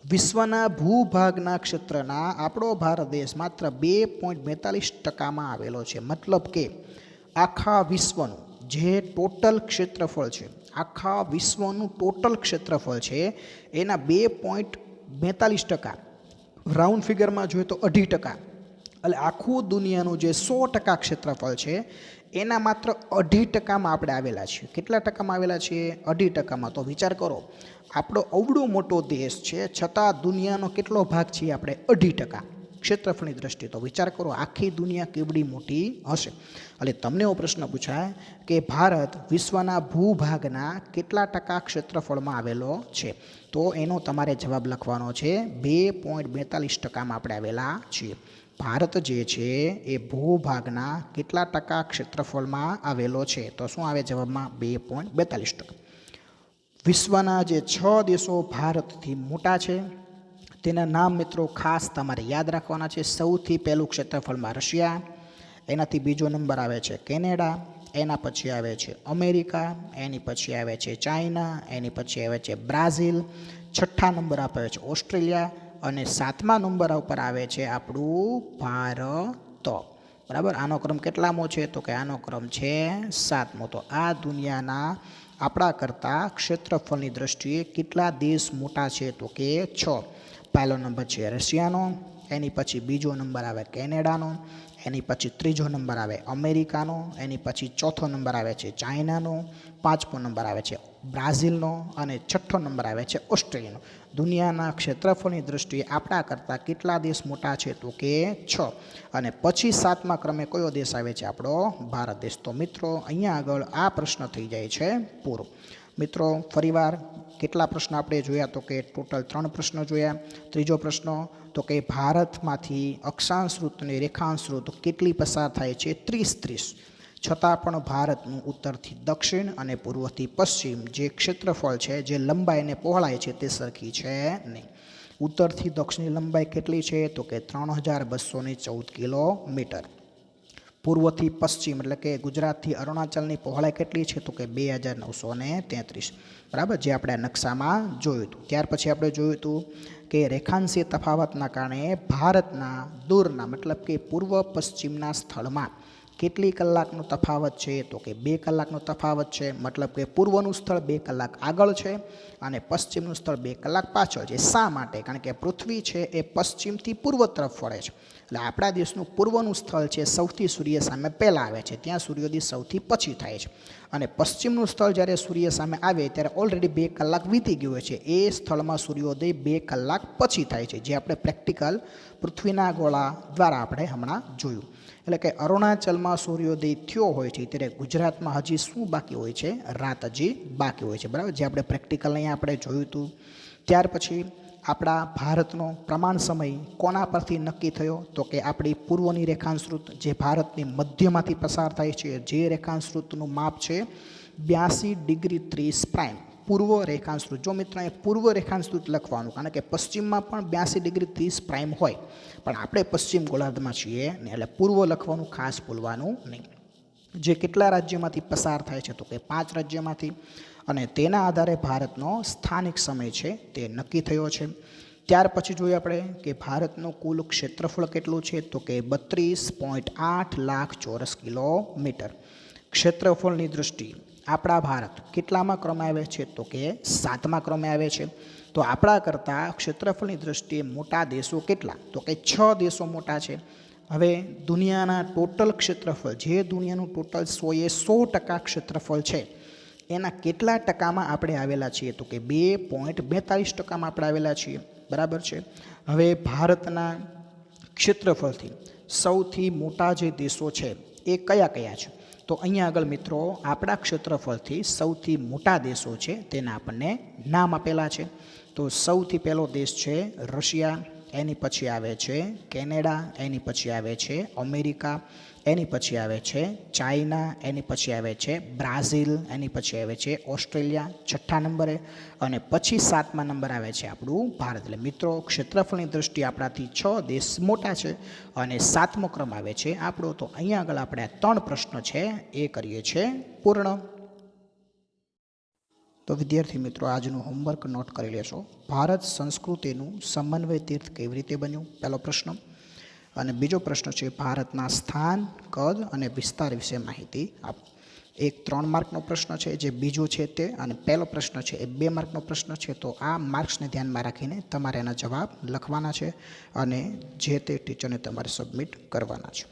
વિશ્વના ભૂભાગના ક્ષેત્રના આપણો ભારત દેશ માત્ર 2.42%માં આવેલો છે. મતલબ કે આખા વિશ્વનું જે ટોટલ ક્ષેત્રફળ છે, આખા વિશ્વનું ટોટલ ક્ષેત્રફળ છે એના 2.42%, રાઉન્ડ ફિગરમાં જોઈએ તો 2.5%. એટલે આખું દુનિયાનું જે 100% ક્ષેત્રફળ છે એના માત્ર 2.5%માં આપણે આવેલા છીએ. કેટલા ટકામાં આવેલા છીએ? 2.5%માં. તો વિચાર કરો, આપણો અવડો મોટો દેશ છે છતાં દુનિયાનો કેટલો ભાગ છીએ આપણે? 2.5% ક્ષેત્રફળની દ્રષ્ટિએ. તો વિચાર કરો આખી દુનિયા કેવડી મોટી હશે. એટલે તમને એવો પ્રશ્ન પૂછાય કે ભારત વિશ્વના ભૂભાગના કેટલા ટકા ક્ષેત્રફળમાં આવેલો છે? તો એનો તમારે જવાબ લખવાનો છે 2.42%માં આપણે આવેલા છીએ. ભારત જે છે એ ભૂભાગના કેટલા ટકા ક્ષેત્રફળમાં આવેલો છે? તો શું આવે જવાબમાં? 2.42%. વિશ્વના જે 6 દેશો ભારતથી મોટા છે તેના નામ મિત્રો ખાસ તમારે યાદ રાખવાના છે. સૌથી પહેલું ક્ષેત્રફળમાં રશિયા, એનાથી બીજો નંબર આવે છે કેનેડા, એના પછી આવે છે અમેરિકા, એની પછી આવે છે ચાઇના, એની પછી આવે છે બ્રાઝિલ, 6થા નંબર આપે છે ઓસ્ટ્રેલિયા અને 7મા નંબર ઉપર આવે છે આપણું ભારત, બરાબર. આનો ક્રમ કેટલામો છે? તો કે આનો ક્રમ છે 7મો. તો આ દુનિયાના આપણા કરતાં ક્ષેત્રફળની દ્રષ્ટિએ કેટલા દેશ મોટા છે? તો કે 6. પહેલો નંબર છે રશિયાનો, એની પછી બીજો નંબર આવે કેનેડાનો, એની પછી ત્રીજો નંબર આવે અમેરિકાનો, એની પછી ચોથો નંબર આવે છે ચાઇનાનો, 5મો નંબર આવે છે બ્રાઝિલનો અને 6થો નંબર આવે છે ઓસ્ટ્રેલિયાનો. દુનિયાના ક્ષેત્રફળની દૃષ્ટિએ આપણા કરતાં કેટલા દેશ મોટા છે? તો કે 6. અને પછી 7મા ક્રમે કયો દેશ આવે છે? આપણો ભારત દેશ. તો મિત્રો અહીંયા આગળ આ પ્રશ્ન થઈ જાય છે પૂરો. મિત્રો ફરીવાર કેટલા પ્રશ્ન આપણે જોયા? તો કે ટોટલ 3 પ્રશ્ન જોયા. ત્રીજો પ્રશ્ન તો કે ભારતમાંથી અક્ષાંશ વૃત્ત અને રેખાંશ વૃત્ત કેટલી પસાર થાય છે? 30. છતાં પણ ભારતનું ઉત્તરથી દક્ષિણ અને પૂર્વથી પશ્ચિમ જે ક્ષેત્રફળ છે, જે લંબાઈ અને પહોળાઈ છે તે સરખી છે નહીં. ઉત્તરથી દક્ષિણની લંબાઈ કેટલી છે? તો કે 3214 કિલોમીટર. પૂર્વથી પશ્ચિમ એટલે કે ગુજરાતથી અરુણાચલની પહોળાઈ કેટલી છે? તો કે 2933. બરાબર, જે આપણે નકશામાં જોયું હતું. ત્યાર પછી આપણે જોયું હતું કે રેખાંશીય તફાવતના કારણે ભારતના દૂરના મતલબ કે પૂર્વ પશ્ચિમના સ્થળમાં કેટલી કલાકનો તફાવત છે? તો કે 2 કલાકનો તફાવત છે. મતલબ કે પૂર્વનું સ્થળ 2 કલાક આગળ છે અને પશ્ચિમનું સ્થળ 2 કલાક પાછળ છે. શા માટે? કારણ કે પૃથ્વી છે એ પશ્ચિમથી પૂર્વ તરફ ફરે છે. એટલે આપણા દેશનું પૂર્વનું સ્થળ છે સૌથી સૂર્ય સામે પહેલાં આવે છે, ત્યાં સૂર્યોદય સૌથી પછી થાય છે. અને પશ્ચિમનું સ્થળ જ્યારે સૂર્ય સામે આવે ત્યારે ઓલરેડી 2 કલાક વીતી ગયો હોય છે. એ સ્થળમાં સૂર્યોદય 2 કલાક પછી થાય છે, જે આપણે પ્રેક્ટિકલ પૃથ્વીના ગોળા દ્વારા આપણે હમણાં જોયું. એટલે કે અરુણાચલમાં સૂર્યોદય થયો હોય છે ત્યારે ગુજરાતમાં હજી શું બાકી હોય છે? રાત હજી બાકી હોય છે. બરાબર, જે આપણે પ્રેક્ટિકલ અહીંયા આપણે જોયું હતું. ત્યાર પછી આપણા ભારતનો પ્રમાણ સમય કોના પરથી નક્કી થયો? તો કે આપણી પૂર્વની રેખાંશૃત જે ભારતની મધ્યમાંથી પસાર થાય છે, જે રેખાંશૃતનું માપ છે 82°30'. પૂર્વ રેખાંશૃત. જો મિત્રો એ પૂર્વ રેખાંશૃત લખવાનું, કારણ કે પશ્ચિમમાં પણ 82°30' હોય, પણ આપણે પશ્ચિમ ગોળાર્ધમાં છીએ ને, એટલે પૂર્વ લખવાનું ખાસ ભૂલવાનું નહીં. જે કેટલા રાજ્યમાંથી પસાર થાય છે? તો કે 5 રાજ્યમાંથી. અને તેના આધારે ભારતનો સ્થાનિક સમય છે તે નક્કી થયો છે. ત્યાર પછી જોઈએ આપણે કે ભારતનું કુલ ક્ષેત્રફળ કેટલું છે? તો કે 32.8 લાખ ચોરસ કિલોમીટર. ક્ષેત્રફળની દૃષ્ટિએ આપણા ભારત કેટલામાં ક્રમે આવે છે? તો કે 7મા ક્રમે આવે છે. તો આપણા કરતાં ક્ષેત્રફળની દૃષ્ટિએ મોટા દેશો કેટલા? તો કે 6 દેશો મોટા છે. હવે દુનિયાના ટોટલ ક્ષેત્રફળ, જે દુનિયાનું ટોટલ 100% ક્ષેત્રફળ છે, એના કેટલા ટકામાં આપણે આવેલા છીએ? તો કે 2.42% આપણે આવેલા છીએ. બરાબર છે. હવે ભારતના ક્ષેત્રફળથી સૌથી મોટા જે દેશો છે એ કયા કયા છે? તો અહીંયા આગળ મિત્રો આપણા ક્ષેત્રફળથી સૌથી મોટા દેશો છે તેના આપણને નામ આપેલા છે. તો સૌથી પહેલો દેશ છે રશિયા, એની પછી આવે છે કેનેડા, એની પછી આવે છે અમેરિકા, એની પછી આવે છે ચાઇના, એની પછી આવે છે બ્રાઝિલ, એની પછી આવે છે ઓસ્ટ્રેલિયા 6ઠા નંબરે, અને પછી 7મા નંબર આવે છે આપણું ભારત. એટલે મિત્રો ક્ષેત્રફળની દૃષ્ટિએ આપણાથી 6 દેશ મોટા છે અને 7મો ક્રમ આવે છે આપણો. તો અહીંયા આગળ આપણે 3 પ્રશ્નો છે એ કરીએ છીએ પૂર્ણ. તો વિદ્યાર્થી મિત્રો આજનું હોમવર્ક નોટ કરી લેશો. ભારત સંસ્કૃતિનું સમન્વય તીર્થ કેવી રીતે બન્યું? પહેલો પ્રશ્ન. અને બીજો પ્રશ્ન છે ભારતના સ્થાન, કદ અને વિસ્તાર વિશે માહિતી આપો. એક 3 માર્કનો પ્રશ્ન છે જે બીજો છે તે, અને પહેલો પ્રશ્ન છે એ 2 માર્કનો પ્રશ્ન છે. તો આ માર્ક્સને ધ્યાનમાં રાખીને તમારે એના જવાબ લખવાના છે અને જે તે ટીચરને તમારે સબમિટ કરવાના છે.